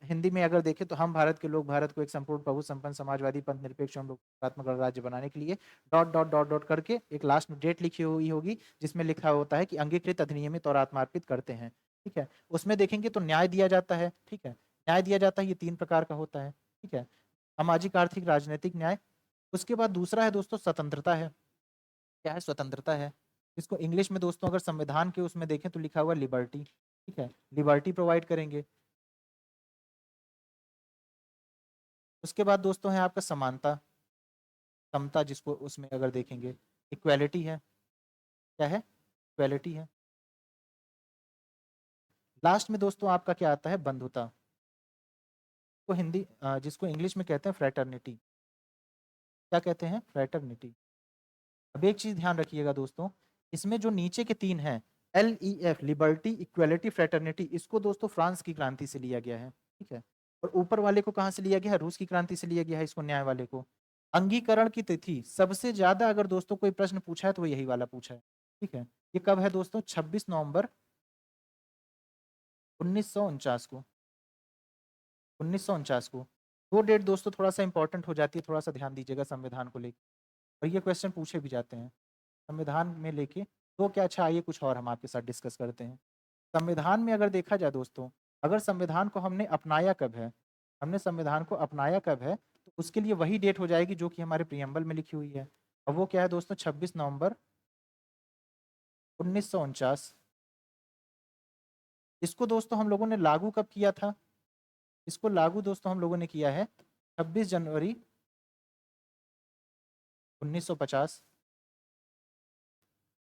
Speaker 1: हिंदी में अगर देखें तो हम भारत के लोग भारत को एक संपूर्ण प्रभु संपन्न समाजवादी पंथ निरपेक्ष एवं लोकतांत्रिक गणराज्य बनाने के लिए डॉट डॉट डॉट डॉट करके एक लास्ट में डेट लिखी हुई होगी जिसमें लिखा होता है कि अंगीकृत, अधिनियमित और आत्मार्पित करते हैं, ठीक है। उसमें देखेंगे तो न्याय दिया जाता है, ठीक है, न्याय दिया जाता है, ये 3 प्रकार का होता है, ठीक है। सामाजिक, आर्थिक, राजनीतिक न्याय। उसके बाद दूसरा है दोस्तों स्वतंत्रता है। क्या है, स्वतंत्रता है। इसको इंग्लिश में दोस्तों अगर संविधान के उसमें देखें तो लिखा हुआ लिबर्टी, ठीक है, लिबर्टी प्रोवाइड करेंगे। उसके बाद दोस्तों है आपका समानता, समता, जिसको उसमें अगर देखेंगे इक्वालिटी है। क्या है, इक्वालिटी है। लास्ट में दोस्तों आपका क्या आता है, बंधुता, को हिंदी जिसको इंग्लिश में कहते हैं फ्रेटर्निटी। क्या कहते हैं, फ्रेटर्निटी। अब एक चीज ध्यान रखिएगा दोस्तों, इसमें जो नीचे के 3 हैं, LEF, लिबर्टी, इक्वालिटी, फ्रेटर्निटी, इसको दोस्तों फ्रांस की क्रांति से लिया गया है, ठीक है। और ऊपर वाले को कहाँ से लिया गया है? रूस की क्रांति से लिया गया है इसको, न्याय वाले को। अंगीकरण की तिथि सबसे ज़्यादा अगर दोस्तों कोई प्रश्न पूछा है तो वो यही वाला पूछा है, ठीक है? ये कब है दोस्तों? 26 नवंबर 1949 को, 1949 को। वो डेट दोस्तों थोड़ा-सा इम्पोर्टेंट हो जाती है, थोड़ा-सा ध्यान दीजिएगा संविधान को लेके, और ये क्वेश्चन पूछे भी जाते हैं। संविधान में लेके तो क्या, अच्छा आइए कुछ और हम आपके साथ डिस्कस करते हैं। संविधान में अगर देखा जाए दोस्तों, अगर संविधान को हमने अपनाया कब है? हमने संविधान को अपनाया कब है? तो उसके लिए वही डेट हो जाएगी जो कि हमारे प्रिएम्बल में लिखी हुई है। और वो क्या है दोस्तों? 26 नवंबर 1949। इसको दोस्तों हम लोगों ने लागू कब किया था? इसको लागू दोस्तों हम लोगों ने किया है 26 जनवरी 1950।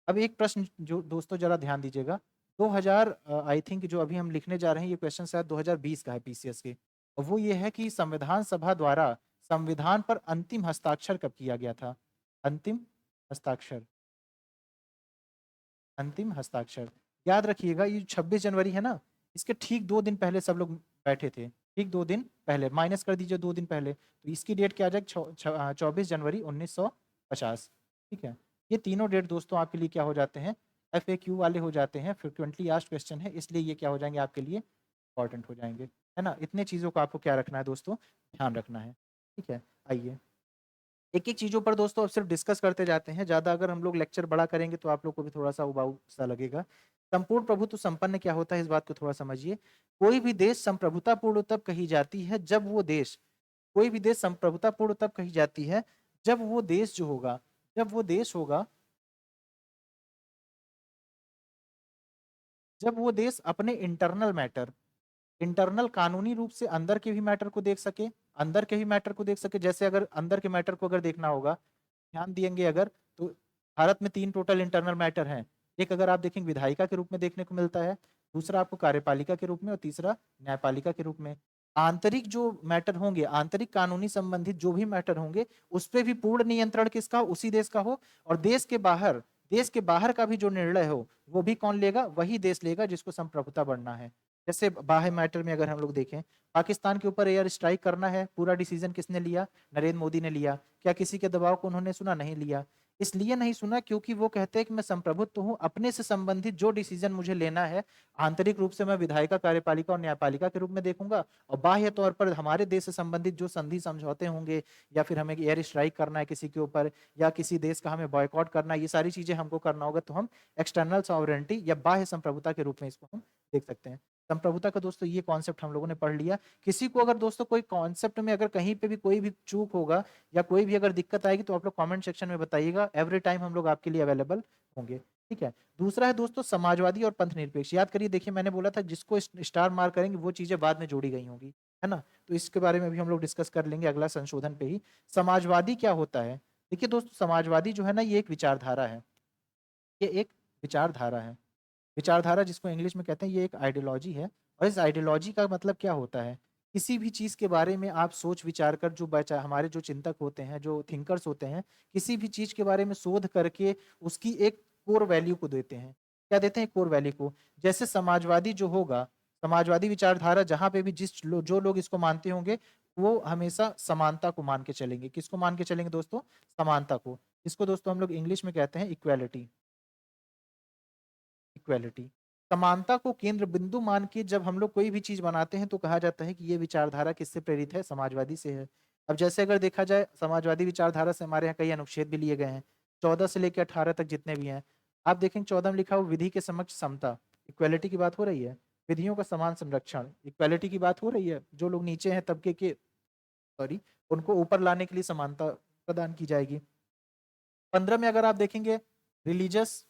Speaker 1: अब एक प्रश्न जो दोस्तों ज़रा ध्यान दीजिएगा, 2000 आई थिंक जो अभी हम लिखने जा रहे हैं ये क्वेश्चन शायद 2020 का है पीसीएस के। और वो ये है कि संविधान सभा द्वारा संविधान पर अंतिम हस्ताक्षर कब किया गया था? अंतिम हस्ताक्षर, अंतिम हस्ताक्षर। याद रखिएगा ये 26 जनवरी है ना, इसके ठीक 2 दिन पहले सब लोग बैठे थे। ठीक 2 दिन पहले, माइनस कर दीजिए 2 दिन पहले, तो इसकी डेट क्या आ जाएगी? 24 जनवरी 1950, ठीक है? ये तीनों डेट दोस्तों आपके लिए क्या हो जाते हैं? एफएक्यू वाले हो जाते हैं, फ्रीक्वेंटली आस्क्ड क्वेश्चन है, इसलिए ये क्या हो जाएंगे आपके लिए? इंपॉर्टेंट हो जाएंगे, है ना? इतने चीज़ों को आपको क्या रखना है दोस्तों? ध्यान रखना है, ठीक है? आइए एक-एक चीज़ों पर दोस्तों अब सिर्फ डिस्कस करते जाते हैं। ज़्यादा अगर हम लोग लेक्चर बड़ा करेंगे तो आप लोग को भी थोड़ा-सा उबाऊ-सा लगेगा। संपूर्ण प्रभुत्व संपन्न क्या होता है, इस बात को थोड़ा समझिए। कोई भी देश संप्रभुतापूर्ण तब कही जाती है जब वो देश, कोई भी देश संप्रभुतापूर्ण तब कही जाती है जब वो देश जो होगा, जब वो देश होगा, जब वो देश अपने इंटरनल मैटर, इंटरनल कानूनी रूप से अंदर के भी मैटर को देख सके, अंदर के भी मैटर को देख सके। जैसे अगर अंदर के मैटर को अगर देखना होगा, ध्यान देंगे अगर, तो भारत में 3 टोटल इंटरनल मैटर हैं। एक अगर आप देखेंगे विधायिका के रूप में देखने को मिलता है, दूसरा आपको कार्यपालिका के रूप में और तीसरा न्यायपालिका के रूप में। आंतरिक जो मैटर होंगे, आंतरिक कानूनी संबंधित जो भी मैटर होंगे, उस पे भी पूर्ण नियंत्रण किसका हो? उसी देश का हो। और देश के बाहर का भी जो निर्णय हो, वो भी कौन लेगा? वही देश लेगा जिसको संप्रभुता बढ़ना है। जैसे बाह्य मैटर में अगर हम लोग देखें, पाकिस्तान के ऊपर एयर स्ट्राइक करना है, पूरा डिसीजन किसने लिया? नरेंद्र मोदी ने लिया। क्या किसी के दबाव को उन्होंने सुना? नहीं लिया। इसलिए नहीं सुना क्योंकि वो कहते हैं कि मैं संप्रभुत्व हूँ, अपने से संबंधित जो डिसीजन मुझे लेना है, आंतरिक रूप से मैं विधायिका, कार्यपालिका और न्यायपालिका के रूप में देखूंगा, और बाह्य तौर पर हमारे देश से संबंधित जो संधि समझौते होंगे, या फिर हमें एयर स्ट्राइक करना है किसी के ऊपर, या किसी देश का हमें बॉयकॉट करना है, ये सारी चीजें हमको करना होगा, तो हम एक्सटर्नल सॉवरेंटी या बाह्य संप्रभुता के रूप में इसको हम देख सकते हैं। संप्रभुता का दोस्तों ये कॉन्सेप्ट हम लोगों ने पढ़ लिया। किसी को अगर दोस्तों कोई कॉन्सेप्ट में अगर कहीं पे भी कोई भी चूक होगा या कोई भी अगर दिक्कत आएगी तो आप लोग कमेंट सेक्शन में बताइएगा। एवरी टाइम हम लोग आपके लिए अवेलेबल होंगे, ठीक है? दूसरा है दोस्तों समाजवादी और पंथ निरपेक्ष। याद करिए, देखिए मैंने बोला था जिसको स्टार मार्क करेंगे वो चीजें बाद में जोड़ी गई होंगी, है ना? तो इसके बारे में भी हम लोग डिस्कस कर लेंगे अगला संशोधन पे ही। समाजवादी क्या होता है? देखिए दोस्तों, समाजवादी जो है ना, ये एक विचारधारा है, ये एक विचारधारा है। विचारधारा जिसको इंग्लिश में कहते हैं, ये एक आइडियोलॉजी है। और इस आइडियोलॉजी का मतलब क्या होता है? किसी भी चीज़ के बारे में आप सोच विचार कर, जो बचा हमारे जो चिंतक होते हैं, जो थिंकर्स होते हैं, किसी भी चीज़ के बारे में शोध करके उसकी एक कोर वैल्यू को देते हैं। क्या देते हैं? कोर वैल्यू को। जैसे समाजवादी जो होगा, समाजवादी विचारधारा जहाँ पे भी जो लोग इसको मानते होंगे, वो हमेशा समानता को मान के चलेंगे। किसको मान के चलेंगे दोस्तों? समानता को। इसको दोस्तों हम लोग इंग्लिश में कहते हैं इक्वालिटी। इक्वालिटी, समानता को केंद्र बिंदु मान के जब हम लोग कोई भी चीज बनाते हैं तो कहा जाता है कि ये विचारधारा किससे प्रेरित है? समाजवादी से है। अब जैसे अगर देखा जाए, समाजवादी विचारधारा से हमारे यहाँ कई अनुच्छेद भी लिए गए हैं, 14 से लेकर 18 तक जितने भी हैं। आप देखेंगे 14 में लिखा हुआ विधि के समक्ष समता, इक्वालिटी की बात हो रही है। विधियों का समान संरक्षण, इक्वालिटी की बात हो रही है। जो लोग नीचे हैं तबके के, सॉरी, उनको ऊपर लाने के लिए समानता प्रदान की जाएगी। 15 में अगर आप देखेंगे, religious,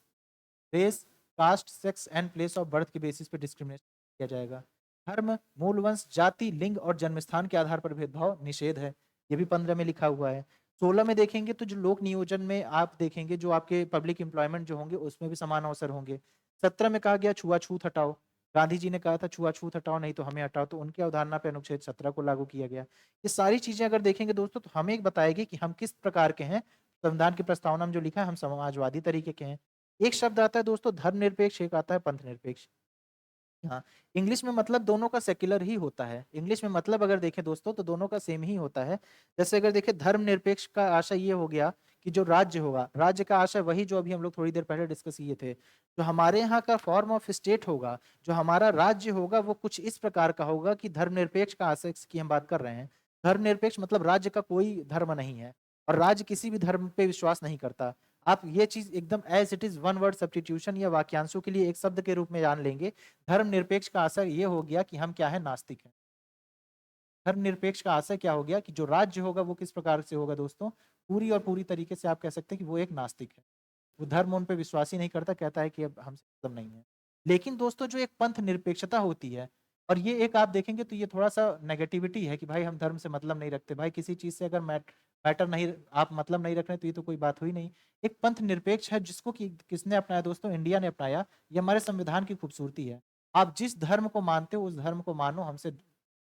Speaker 1: race, caste, sex and place of birth के बेसिस पे डिस्क्रिमिनेशन किया जाएगा। धर्म, मूल वंश, जाति, लिंग और जन्मस्थान के आधार पर भेदभाव निषेध है। ये भी 15 में लिखा हुआ है। 16 में देखेंगे तो जो लोक नियोजन में आप देखेंगे, जो आपके पब्लिक एम्प्लॉयमेंट जो होंगे उसमें भी समान अवसर होंगे। 17 में कहा गया छुआछूत हटाओ। गांधी जी ने कहा था छुआछूत हटाओ, नहीं तो हमें हटाओ, तो उनकी अवधारणा पे अनुच्छेद 17 को लागू किया गया। ये सारी चीजें अगर देखेंगे दोस्तों तो हमें एक बताएगी कि हम किस प्रकार के हैं। संविधान की प्रस्तावना में जो लिखा है, हम समाजवादी तरीके के हैं। एक शब्द आता है दोस्तों धर्मनिरपेक्ष, एक आता है पंथ निरपेक्ष। हाँ, इंग्लिश में मतलब दोनों का सेक्युलर ही होता है। इंग्लिश में मतलब अगर देखें दोस्तों तो दोनों का सेम ही होता है। जैसे अगर देखें धर्मनिरपेक्ष का आशय ये हो गया कि जो राज्य होगा, राज्य का आशय वही जो अभी हम लोग थोड़ी देर पहले डिस्कस किए थे। जो हमारे यहाँ का फॉर्म ऑफ स्टेट होगा, जो हमारा राज्य होगा वो कुछ इस प्रकार का होगा कि धर्मनिरपेक्ष का आशय की हम बात कर रहे हैं। धर्मनिरपेक्ष मतलब राज्य का कोई धर्म नहीं है और राज्य किसी भी धर्म पे विश्वास नहीं करता। आप ये चीज एकदम as it is one word substitution या वाक्यांशों के लिए एक शब्द के रूप में जान लेंगे। धर्मनिरपेक्ष का आशय ये हो गया कि हम क्या है, नास्तिक हैं। धर्मनिरपेक्ष का आशय क्या हो गया कि जो राज्य होगा वो किस प्रकार से होगा दोस्तों, पूरी और पूरी तरीके से आप कह सकते हैं कि वो एक नास्तिक है। वो धर्म उन पे विश्वास ही नहीं करता, कहता है कि अब हमसे मतलब नहीं है। लेकिन दोस्तों जो एक पंथ निरपेक्षता होती है, और ये एक आप देखेंगे तो ये थोड़ा सा नेगेटिविटी है कि भाई हम धर्म से मतलब नहीं रखते। भाई किसी चीज से अगर मैटर नहीं, आप मतलब नहीं रख रहे तो ये तो कोई बात हुई नहीं। एक पंथ निरपेक्ष है जिसको कि किसने अपनाया दोस्तों, इंडिया ने अपनाया। ये हमारे संविधान की खूबसूरती है। आप जिस धर्म को मानते हो उस धर्म को मानो, हमसे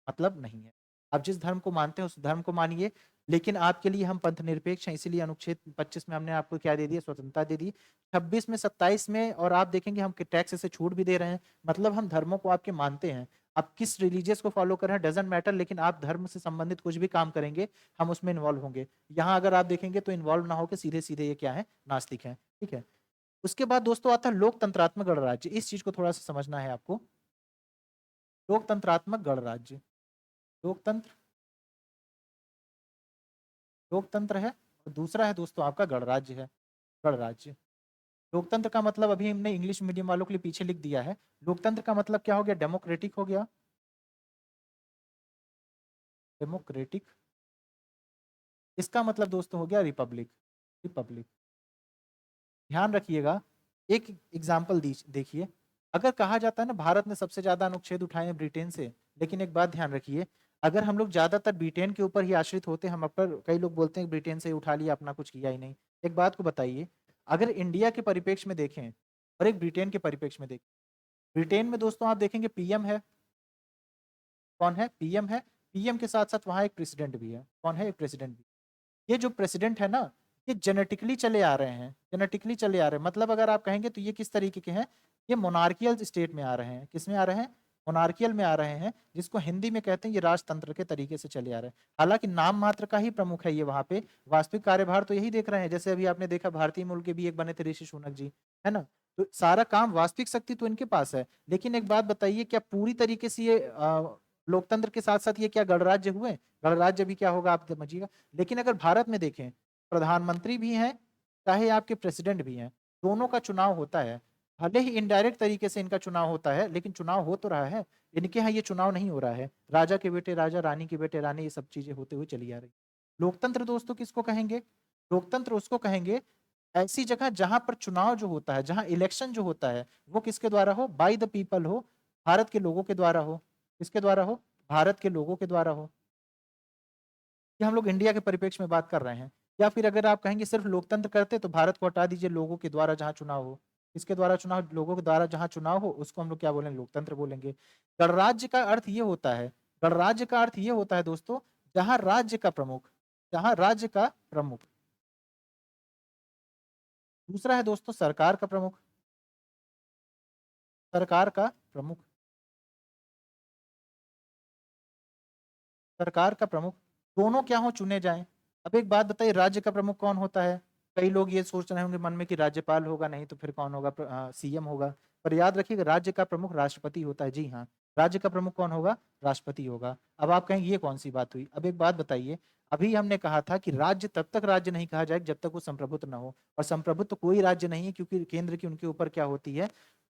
Speaker 1: मतलब नहीं है। आप जिस धर्म को मानते हो उस धर्म को मानिए, लेकिन आपके लिए हम पंथ निरपेक्ष हैं। इसीलिए अनुच्छेद 25 में हमने आपको क्या दे दिया, स्वतंत्रता दे दी। 26 में 27 में और आप देखेंगे हम टैक्स से छूट भी दे रहे हैं। मतलब हम धर्मों को आपके मानते हैं। आप किस रिलीजियस को फॉलो कर रहे हैं डजेंट मैटर, लेकिन आप धर्म से संबंधित कुछ भी काम करेंगे हम उसमें इन्वॉल्व होंगे। यहाँ अगर आप देखेंगे तो इन्वॉल्व ना होकर सीधे सीधे ये क्या है, नास्तिक है। ठीक है। उसके बाद दोस्तों आता है लोकतंत्रात्मक गणराज्य। इस चीज को थोड़ा सा समझना है आपको। लोकतंत्रात्मक गणराज्य, लोकतंत्र, लोकतंत्र है और दूसरा है दोस्तों आपका गणराज्य है। गणराज्य, लोकतंत्र का मतलब अभी हमने इंग्लिश मीडियम वालों के लिए पीछे लिख दिया है। लोकतंत्र का मतलब क्या हो गया, डेमोक्रेटिक हो गया। डेमोक्रेटिक, इसका मतलब दोस्तों हो गया रिपब्लिक। रिपब्लिक, ध्यान रखिएगा। एक एग्जाम्पल देखिए, अगर कहा जाता है ना भारत ने सबसे ज्यादा अनुच्छेद उठाए हैं ब्रिटेन से, लेकिन एक बात ध्यान रखिए, अगर हम लोग ज्यादातर ब्रिटेन के ऊपर ही आश्रित होते, हम पर कई लोग बोलते हैं कि ब्रिटेन से ही उठा लिया, अपना कुछ किया ही नहीं। एक बात को बताइए, अगर इंडिया के परिप्रेक्ष्य में देखें और एक ब्रिटेन के परिप्रेक्ष्य में देखें, ब्रिटेन में दोस्तों आप देखेंगे पीएम है। कौन है, पीएम है। पीएम के साथ साथ वहां एक प्रेसिडेंट भी है। कौन है, एक प्रेसिडेंट भी। ये जो प्रेसिडेंट है ना, ये जेनेटिकली चले आ रहे हैं, जेनेटिकली चले आ रहे हैं। मतलब अगर आप कहेंगे तो ये किस तरीके के हैं, ये मोनार्कियल स्टेट में आ रहे हैं। किस में आ रहे हैं, मोनार्कियल में आ रहे हैं, जिसको हिंदी में कहते हैं ये राजतंत्र के तरीके से चले आ रहे हैं। हालांकि नाम मात्र का ही प्रमुख है ये वहां पे, वास्तविक कार्यभार तो यही देख रहे हैं। जैसे अभी आपने देखा भारतीय मूल के भी एक बने थे ऋषि सुनक जी, है ना। तो सारा काम, वास्तविक शक्ति तो इनके पास है। लेकिन एक बात बताइए, क्या पूरी तरीके से ये लोकतंत्र के साथ साथ ये क्या गणराज्य हुए? गणराज्य भी क्या होगा आप समझिएगा। लेकिन अगर भारत में देखें, प्रधानमंत्री भी हैं चाहे आपके प्रेसिडेंट भी हैं, दोनों का चुनाव होता है। भले ही इनडायरेक्ट तरीके से इनका चुनाव होता है, लेकिन चुनाव हो तो रहा है। इनके यहाँ ये चुनाव नहीं हो रहा है। राजा के बेटे राजा, रानी के बेटे रानी, ये सब चीजें होते हुए चली आ रही। लोकतंत्र दोस्तों किसको कहेंगे, लोकतंत्र उसको कहेंगे ऐसी जगह जहां पर चुनाव जो होता है, जहां इलेक्शन जो होता है वो किसके द्वारा हो, बाय द पीपल हो, भारत के लोगों के द्वारा हो। किसके द्वारा हो, भारत के लोगों के द्वारा हो। ये हम लोग इंडिया के परिप्रेक्ष्य में बात कर रहे हैं। या फिर अगर आप कहेंगे सिर्फ लोकतंत्र करते तो भारत को हटा दीजिए, लोगों के द्वारा जहां चुनाव हो। किसके द्वारा चुनाव, लोगों के द्वारा जहां चुनाव हो उसको हम लोग क्या बोलेंगे, लोकतंत्र बोलेंगे। गणराज्य का अर्थ ये होता है, गणराज्य का अर्थ ये होता है दोस्तों, जहां राज्य का प्रमुख, जहां राज्य का प्रमुख। दूसरा है दोस्तों सरकार का प्रमुख, सरकार का प्रमुख, सरकार का प्रमुख, दोनों क्या हो, चुने जाएं। अब एक बात बताइए, राज्य का प्रमुख कौन होता है? कई लोग ये सोच रहे होंगे मन में कि राज्यपाल होगा, नहीं तो फिर कौन होगा, सीएम होगा। पर याद रखिएगा राज्य का प्रमुख राष्ट्रपति होता है। जी हाँ, राज्य का प्रमुख कौन होगा, राष्ट्रपति होगा। अब आप कहेंगे ये कौन सी बात हुई। अब एक बात बताइए, अभी हमने कहा था कि राज्य तब तक राज्य नहीं कहा जाए जब तक वो संप्रभुत्व न हो, और संप्रभुत्व तो कोई राज्य नहीं है, क्योंकि केंद्र की उनके ऊपर क्या होती है,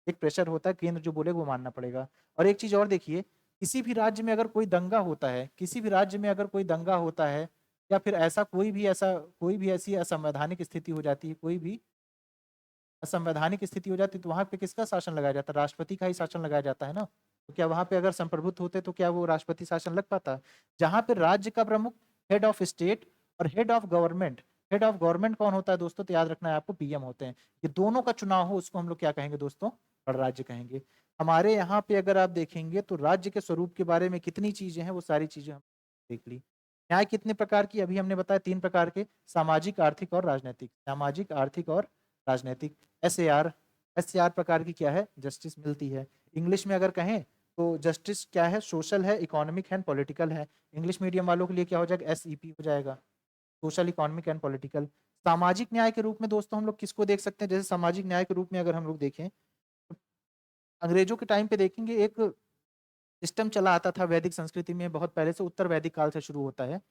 Speaker 1: एक प्रेशर होता है, केंद्र जो बोले वो मानना पड़ेगा। और एक चीज और देखिए, किसी भी राज्य में अगर कोई दंगा होता है, किसी भी राज्य में अगर कोई दंगा होता है, या फिर ऐसा कोई भी ऐसी असंवैधानिक स्थिति हो जाती है, कोई भी असंवैधानिक स्थिति हो जाती है, तो वहां पे किसका शासन लगाया जाता है, राष्ट्रपति का ही शासन लगाया जाता है ना। तो क्या वहां पे अगर संप्रभुत्व होते तो क्या वो राष्ट्रपति शासन लग पाता? जहां पे राज्य का प्रमुख, हेड ऑफ स्टेट और head of government, head of government कौन होता है दोस्तों, तो याद रखना है आपको, पीएम होते हैं। ये दोनों का चुनाव हो उसको हम लोग क्या कहेंगे दोस्तों, गणराज्य कहेंगे। हमारे यहाँ पे अगर आप देखेंगे तो राज्य के स्वरूप के बारे में कितनी चीजें हैं, वो सारी चीजें हम देख ली। न्याय कितने प्रकार की, अभी हमने बताया 3 प्रकार के, सामाजिक, आर्थिक और राजनीतिक। सामाजिक, आर्थिक और राजनीतिक। S A R, S A R प्रकार की क्या है, जस्टिस मिलती है। इंग्लिश में अगर कहें तो जस्टिस क्या है, सोशल है, इकोनॉमिक है, पॉलिटिकल है। इंग्लिश मीडियम वालों के लिए क्या हो जाएगा, SEP हो जाएगा, सोशल, इकोनॉमिक एंड पॉलिटिकल। सामाजिक न्याय के रूप में दोस्तों हम लोग किसको देख सकते हैं, जैसे सामाजिक न्याय के रूप में अगर हम लोग देखें तो अंग्रेजों के टाइम पे देखेंगे एक सिस्टम चला आता था वैदिक संस्कृति में, बहुत पहले से, उत्तर वैदिक काल से शुरू होता है।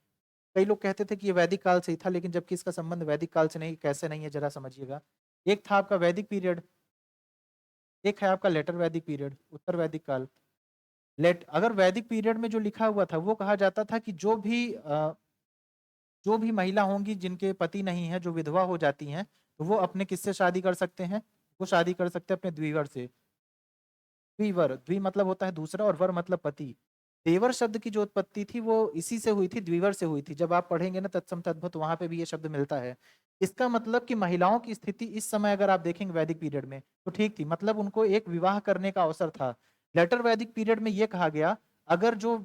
Speaker 1: कई लोग कहते थे कि ये वैदिक काल से ही था, लेकिन जबकि इसका संबंध वैदिक काल से नहीं, कैसे नहीं है जरा समझिएगा। एक था आपका वैदिक पीरियड, एक है आपका लेटर वैदिक पीरियड, उत्तर वैदिक काल। लेट अगर वैदिक पीरियड में जो लिखा हुआ था वो कहा जाता था कि जो भी महिला होंगी जिनके पति नहीं है, जो विधवा हो जाती हैं, तो वो अपने किससे शादी कर सकते हैं, वो शादी कर सकते हैं अपने द्विवर से। द्विवर, द्वि मतलब होता है दूसरा और वर मतलब पति। देवर शब्द की जो उत्पत्ति थी वो इसी से हुई थी, द्विवर से हुई थी। जब आप पढ़ेंगे ना तत्सम तद्भुत, वहां पे भी ये शब्द मिलता है। इसका मतलब कि महिलाओं की स्थिति इस समय अगर आप देखेंगे वैदिक पीरियड में तो ठीक थी, मतलब उनको एक विवाह करने का अवसर था। लेटर वैदिक पीरियड में ये कहा गया, अगर जो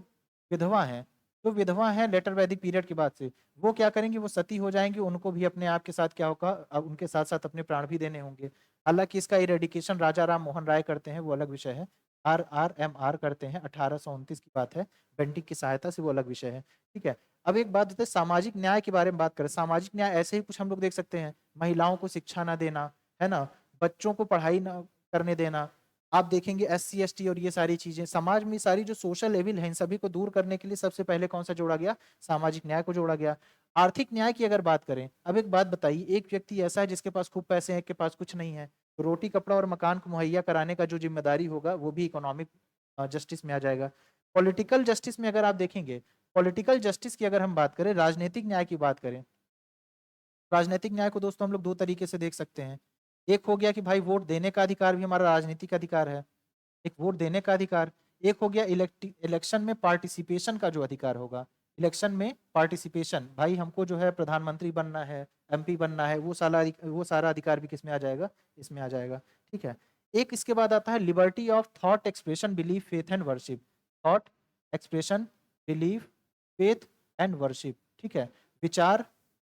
Speaker 1: विधवा है, जो विधवा है लेटर वैदिक पीरियड के बाद से, वो क्या करेंगे, वो सती हो जाएंगे, उनको भी अपने आप के साथ क्या होगा, अब उनके साथ साथ अपने प्राण भी देने होंगे। हालांकि इसका इरेडिकेशन राजा राम मोहन राय करते हैं, वो अलग विषय है। RRMR करते हैं, 1829 की बात है, बेंटिक की सहायता से, वो अलग विषय है। ठीक है। अब एक बात होती है सामाजिक न्याय के बारे में बात करें। सामाजिक न्याय ऐसे ही कुछ हम लोग देख सकते हैं, महिलाओं को शिक्षा ना देना, है ना, बच्चों को पढ़ाई ना करने देना। आप देखेंगे SC ST और ये सारी चीजें, समाज में सारी जो सोशल एविल है इन सभी को दूर करने के लिए सबसे पहले कौन सा जोड़ा गया, सामाजिक न्याय को जोड़ा गया। आर्थिक न्याय की अगर बात करें, अब एक बात बताइए, एक व्यक्ति ऐसा है जिसके पास खूब पैसे हैं, एक के पास कुछ नहीं है, तो रोटी कपड़ा और मकान को मुहैया कराने का जो जिम्मेदारी होगा वो भी इकोनॉमिक जस्टिस में आ जाएगा। पॉलिटिकल जस्टिस में अगर आप देखेंगे, पॉलिटिकल जस्टिस की अगर हम बात करें, राजनीतिक न्याय की बात करें, राजनीतिक न्याय को दोस्तों हम लोग दो तरीके से देख सकते हैं। एक हो गया कि भाई वोट देने का अधिकार भी हमारा राजनीतिक अधिकार है, एक वोट देने का अधिकार। एक हो गया इलेक्शन में पार्टिसिपेशन का जो अधिकार होगा, इलेक्शन में पार्टिसिपेशन, भाई हमको जो है प्रधानमंत्री बनना है, MP बनना है, वो सारा अधिकार भी किस में आ जाएगा, इसमें आ जाएगा। ठीक है। एक इसके बाद आता है liberty of thought expression, belief, faith and worship. Thought expression, belief, faith and worship. ठीक है। विचार,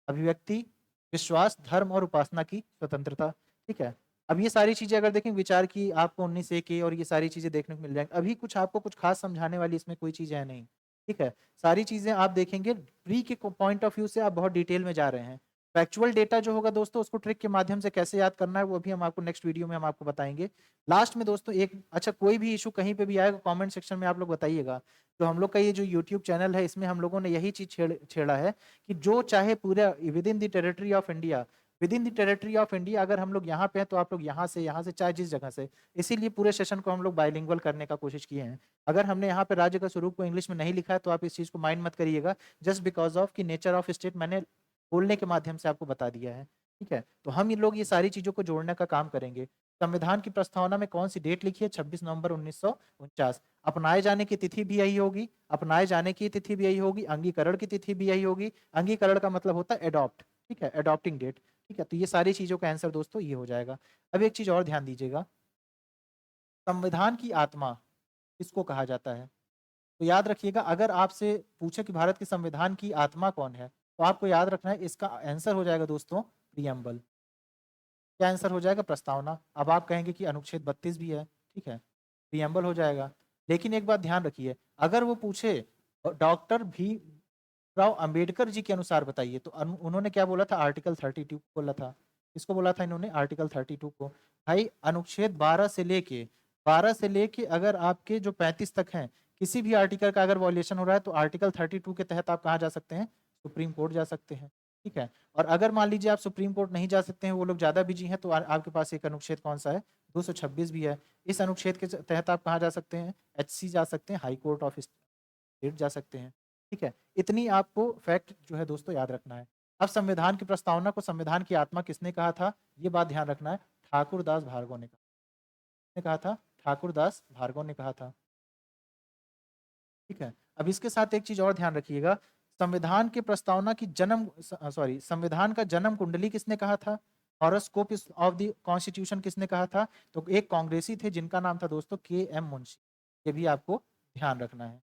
Speaker 1: अभिव्यक्ति, विश्वास, धर्म और उपासना की स्वतंत्रता। ठीक है। अब ये सारी चीजें अगर देखें विचार की, आपको 19A के और ये सारी चीजें देखने को मिल जाएंगी। अभी कुछ आपको कुछ खास समझाने वाली इसमें कोई चीज है नहीं। ठीक है। सारी चीजें आप देखेंगे प्री के पॉइंट ऑफ व्यू से, आप बहुत डिटेल में जा रहे हैं। फैक्चुअल डेटा जो होगा दोस्तों, उसको ट्रिक के माध्यम से कैसे याद करना है वो भी हम आपको नेक्स्ट वीडियो में हम आपको बताएंगे। लास्ट में दोस्तों एक अच्छा, कोई भी इशू कहीं पे भी आएगा कमेंट सेक्शन में आप लोग बताइएगा। तो हम लोग का ये जो यूट्यूब चैनल है इसमें हम लोगों ने यही चीज छेड़ा है कि जो चाहे पूरा with in the territory of India, with in the territory of India अगर हम लोग यहाँ पे हैं तो आप लोग यहाँ से चाहे जिस जगह से, इसीलिए पूरे सेशन को हम लोग बाइलिंगुअल करने का कोशिश किए हैं। अगर हमने यहाँ पे राज्य का स्वरूप को इंग्लिश में नहीं लिखा है तो आप इस चीज को माइंड मत करिएगा, जस्ट बिकॉज ऑफ कि नेचर ऑफ स्टेट मैंने बोलने के माध्यम से आपको बता दिया है। ठीक है। तो हम ये लोग ये सारी चीजों को जोड़ने का काम करेंगे। संविधान की प्रस्तावना में कौन सी डेट लिखी है, 26 नवंबर 1949। अपनाए जाने की तिथि भी यही होगी, अपनाए जाने की तिथि भी यही होगी, अंगीकरण की तिथि भी यही होगी। अंगीकरण का मतलब होता है एडॉप्ट। ठीक है, एडॉप्टिंग डेट। ठीक है। तो ये सारी चीजों का आंसर दोस्तों ये हो जाएगा। अब एक चीज और ध्यान दीजिएगा, संविधान की आत्मा किसको कहा जाता है। तो याद रखिएगा, अगर आपसे पूछे कि भारत के संविधान की आत्मा कौन है, तो आपको याद रखना है इसका आंसर हो जाएगा दोस्तों प्रियम्बल। क्या आंसर हो जाएगा, प्रस्तावना। अब आप कहेंगे कि अनुच्छेद 32 भी है, ठीक है, प्रियम्बल हो जाएगा। लेकिन एक बात ध्यान रखिए, अगर वो पूछे डॉक्टर भीमराव अंबेडकर जी के अनुसार बताइए, तो उन्होंने क्या बोला था, आर्टिकल 32 बोला था। किसको बोला था इन्होंने, आर्टिकल 32 को। भाई अनुच्छेद 12 से लेके अगर आपके जो 35 तक हैं, किसी भी आर्टिकल का अगर वॉल्यूशन हो रहा है तो आर्टिकल 32 के तहत आप कहाँ जा सकते हैं, सुप्रीम कोर्ट जा सकते हैं। ठीक है। और अगर मान लीजिए आप सुप्रीम कोर्ट नहीं जा सकते हैं, वो लोग ज्यादा बिजी हैं, तो आपके पास एक अनुच्छेद कौन सा है, 226 भी है। इस अनुच्छेद के तहत आप कहाँ जा सकते हैं, HC जा सकते हैं, हाई कोर्ट ऑफ स्टेट जा सकते हैं। ठीक है। इतनी आपको फैक्ट जो है दोस्तों याद रखना है। अब संविधान की प्रस्तावना को संविधान की आत्मा किसने कहा था, ये बात ध्यान रखना है, ठाकुर दास भार्गव ने कहा। किसने कहा था, ठाकुर दास भार्गव ने कहा था। ठीक है। अब इसके साथ एक चीज और ध्यान रखिएगा, संविधान के प्रस्तावना की संविधान का जन्म कुंडली किसने कहा था, हॉरोस्कोप ऑफ द कॉन्स्टिट्यूशन किसने कहा था, तो एक कांग्रेसी थे जिनका नाम था दोस्तों KM मुंशी। ये भी आपको ध्यान रखना है।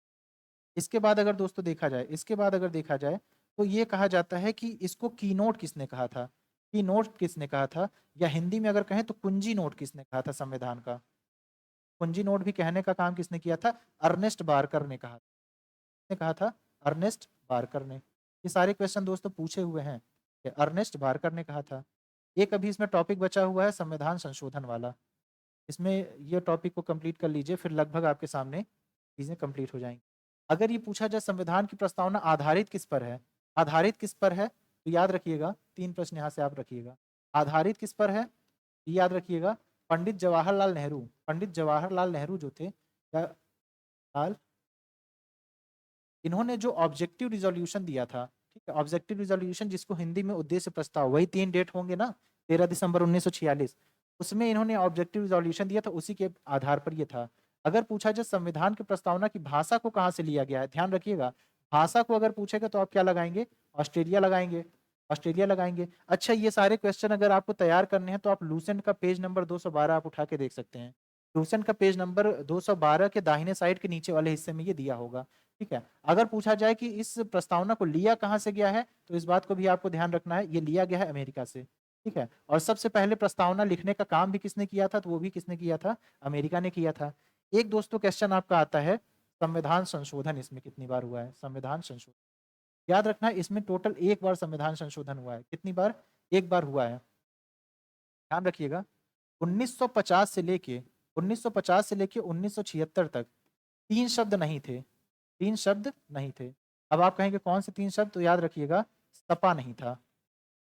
Speaker 1: इसके बाद अगर दोस्तों देखा जाए, इसके बाद अगर देखा जाए तो ये कहा जाता है कि इसको की नोट किसने कहा था, की नोट किसने कहा था, या हिंदी में अगर कहें तो कुंजी नोट किसने कहा था संविधान का। कुंजी नोट भी कहने का काम किसने किया था? अर्नेस्ट बारकर ने कहा। किसने कहा था? अर्नेस्ट बारकर ने। ये सारे क्वेश्चन दोस्तों पूछे हुए हैं, अर्नेस्ट बारकर ने कहा था। एक अभी इसमें टॉपिक बचा हुआ है संविधान संशोधन वाला, इसमें ये टॉपिक को कंप्लीट कर लीजिए, फिर लगभग आपके सामने चीज़ें कंप्लीट हो जाएंगी। अगर ये पूछा जाए संविधान की प्रस्तावना आधारित किस पर है, आधारित किस पर है, तो याद रखिएगा 3 प्रश्न यहाँ से आप रखिएगा। आधारित किस पर है, ये याद रखिएगा पंडित जवाहरलाल नेहरू। पंडित जवाहरलाल नेहरू जो थे, क्या लाल, इन्होंने जो ऑब्जेक्टिव रिजोल्यूशन दिया था, ठीक है, ऑब्जेक्टिव रिजोल्यूशन जिसको हिंदी में उद्देश्य प्रस्ताव, वही 3 डेट होंगे ना, 13 दिसंबर 1946, उसमें इन्होंने ऑब्जेक्टिव रिजोल्यूशन दिया था, उसी के आधार पर ये था। अगर पूछा जाए संविधान की प्रस्तावना की भाषा को कहाँ से लिया गया है, ध्यान रखिएगा, भाषा को अगर पूछेगा तो आप क्या लगाएंगे? ऑस्ट्रेलिया लगाएंगे, ऑस्ट्रेलिया लगाएंगे। अच्छा, ये सारे क्वेश्चन अगर आपको तैयार करने हैं तो आप लूसेंट का पेज नंबर 212 आप उठा के देख सकते हैं। लूसेंट का पेज नंबर 212 के दाहिने साइड के नीचे वाले हिस्से में ये दिया होगा, ठीक है। अगर पूछा जाए कि इस प्रस्तावना को लिया कहाँ से गया है, तो इस बात को भी आपको ध्यान रखना है, ये लिया गया है अमेरिका से, ठीक है। और सबसे पहले प्रस्तावना लिखने का काम भी किसने किया था, तो वो भी किसने किया था? अमेरिका ने किया था। एक दोस्तों क्वेश्चन आपका आता है संविधान संशोधन इसमें कितनी बार हुआ है? संविधान संशोधन याद रखना है, इसमें टोटल 1 बार संविधान संशोधन हुआ है। कितनी बार? 1 बार हुआ है, ध्यान रखिएगा। 1950 से लेके 1950 से लेके 1976 तक 3 शब्द नहीं थे, 3 शब्द नहीं थे। अब आप कहेंगे कौन से 3 शब्द, तो याद रखिएगा सपा नहीं था,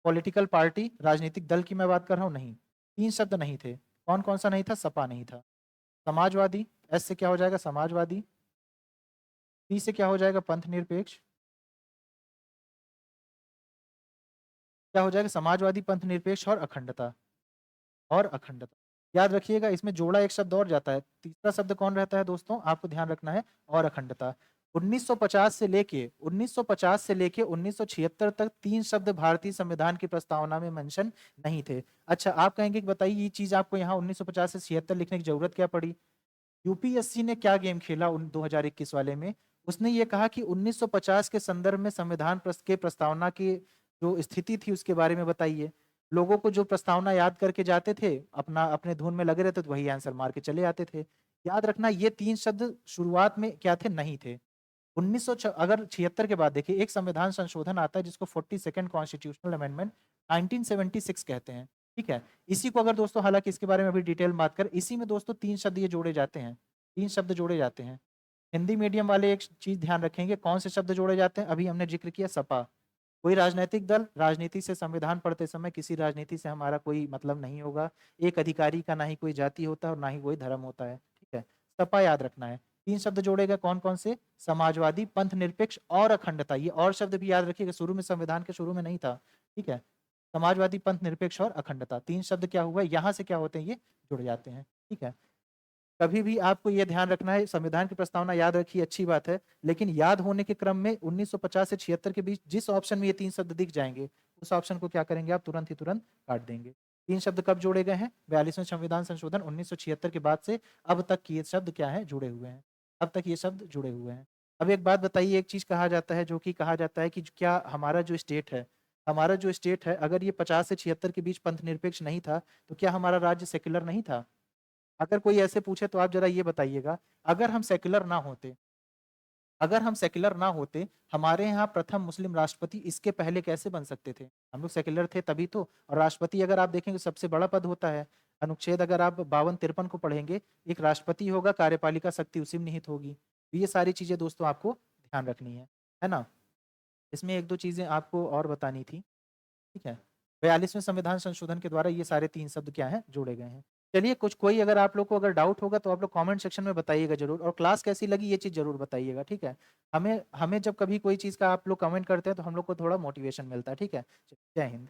Speaker 1: पॉलिटिकल पार्टी राजनीतिक दल की मैं बात कर रहा हूँ, नहीं, 3 शब्द नहीं थे। कौन कौन सा नहीं था? सपा नहीं था, समाजवादी, एस से क्या हो जाएगा? समाजवादी, पी से क्या हो जाएगा? पंथ निरपेक्ष, क्या हो जाएगा? समाजवादी, पंथ निरपेक्ष और अखंडता, और अखंडता। याद रखिएगा इसमें जोड़ा एक शब्द और जाता है, तीसरा शब्द कौन रहता है दोस्तों? आपको ध्यान रखना है, और अखंडता। 1950 से लेके 1950 से लेके 1976 तक 3 शब्द भारतीय संविधान की प्रस्तावना में मेंशन नहीं थे। अच्छा, आप कहेंगे कि बताइए ये चीज आपको यहाँ 1950 से 76 लिखने की जरूरत क्या पड़ी? यूपीएससी ने क्या गेम खेला 2021 वाले में, उसने ये कहा कि 1950 के संदर्भ में संविधान के प्रस्तावना की जो स्थिति थी उसके बारे में बताइए। लोगों को जो प्रस्तावना याद करके जाते थे, अपना अपने धुन में लगे रहते तो वही आंसर मार के चले आते थे। याद रखना ये 3 शब्द शुरुआत में क्या थे? नहीं थे। 1900 अगर 76 के बाद देखिए एक संविधान संशोधन आता है जिसको 42nd कॉन्स्टिट्यूशनल अमेंडमेंट 1976 कहते हैं, ठीक है। इसी को अगर दोस्तों, हालांकि इसके बारे में अभी डिटेल बात कर, इसी में दोस्तों 3 शब्द ये जोड़े जाते हैं, 3 शब्द जोड़े जाते हैं। हिंदी मीडियम वाले एक चीज ध्यान रखेंगे, कौन से शब्द जोड़े जाते हैं? अभी हमने जिक्र किया सपा। कोई राजनीतिक दल, राजनीति से संविधान पढ़ते समय किसी राजनीति से हमारा कोई मतलब नहीं होगा। एक अधिकारी का ना ही कोई जाति होता है और ना ही कोई धर्म होता है, ठीक है। सपा याद रखना है। 3 शब्द जोड़ेगा, कौन कौन से? समाजवादी, पंथ निरपेक्ष और अखंडता। ये और शब्द भी याद रखिएगा, शुरू में संविधान के शुरू में नहीं था, ठीक है। समाजवादी, पंथ निरपेक्ष और अखंडता, 3 शब्द क्या हुआ, यहाँ से क्या होते हैं? ये जुड़ जाते हैं, ठीक है। कभी भी आपको ये ध्यान रखना है, संविधान की प्रस्तावना याद रखिए, अच्छी बात है, लेकिन याद होने के क्रम में 1950 से 76 के बीच जिस ऑप्शन में ये 3 शब्द दिख जाएंगे, उस ऑप्शन को क्या करेंगे आप? तुरंत ही तुरंत काट देंगे। 3 शब्द कब जोड़े गए हैं? 42वें संविधान संशोधन 1976 के बाद से अब तक ये शब्द क्या है? जुड़े हुए हैं, अब तक ये शब्द जुड़े हुए हैं। अब एक बात बताइए, एक चीज कहा जाता है, जो कि कहा जाता है कि क्या हमारा जो स्टेट है, हमारा जो स्टेट है, अगर ये 50 से 76 के बीच पंथ निरपेक्ष नहीं था, तो क्या हमारा राज्य सेक्युलर नहीं था? अगर कोई ऐसे पूछे तो आप जरा ये बताइएगा, अगर हम सेक्युलर ना होते, अगर हम सेक्युलर ना होते, हमारे यहाँ प्रथम मुस्लिम राष्ट्रपति इसके पहले कैसे बन सकते थे? हम लोग सेक्युलर थे तभी तो। और राष्ट्रपति अगर आप देखेंगे सबसे बड़ा पद होता है, अनुच्छेद अगर आप 52-53 को पढ़ेंगे, एक राष्ट्रपति होगा, कार्यपालिका शक्ति उसी में निहित होगी। तो ये सारी चीजें दोस्तों आपको ध्यान रखनी है ना। इसमें 1-2 चीजें आपको और बतानी थी, ठीक है। 42वें संविधान संशोधन के द्वारा ये सारे 3 शब्द क्या हैं? जोड़े गए हैं। चलिए, कुछ कोई अगर आप लोग को अगर डाउट होगा तो आप लोग कमेंट सेक्शन में बताइएगा जरूर, और क्लास कैसी लगी ये चीज़ जरूर बताइएगा, ठीक है। हमें हमें जब कभी कोई चीज़ का आप लोग कमेंट करते हैं तो हम लोग को थोड़ा मोटिवेशन मिलता है, ठीक है। जय हिंद।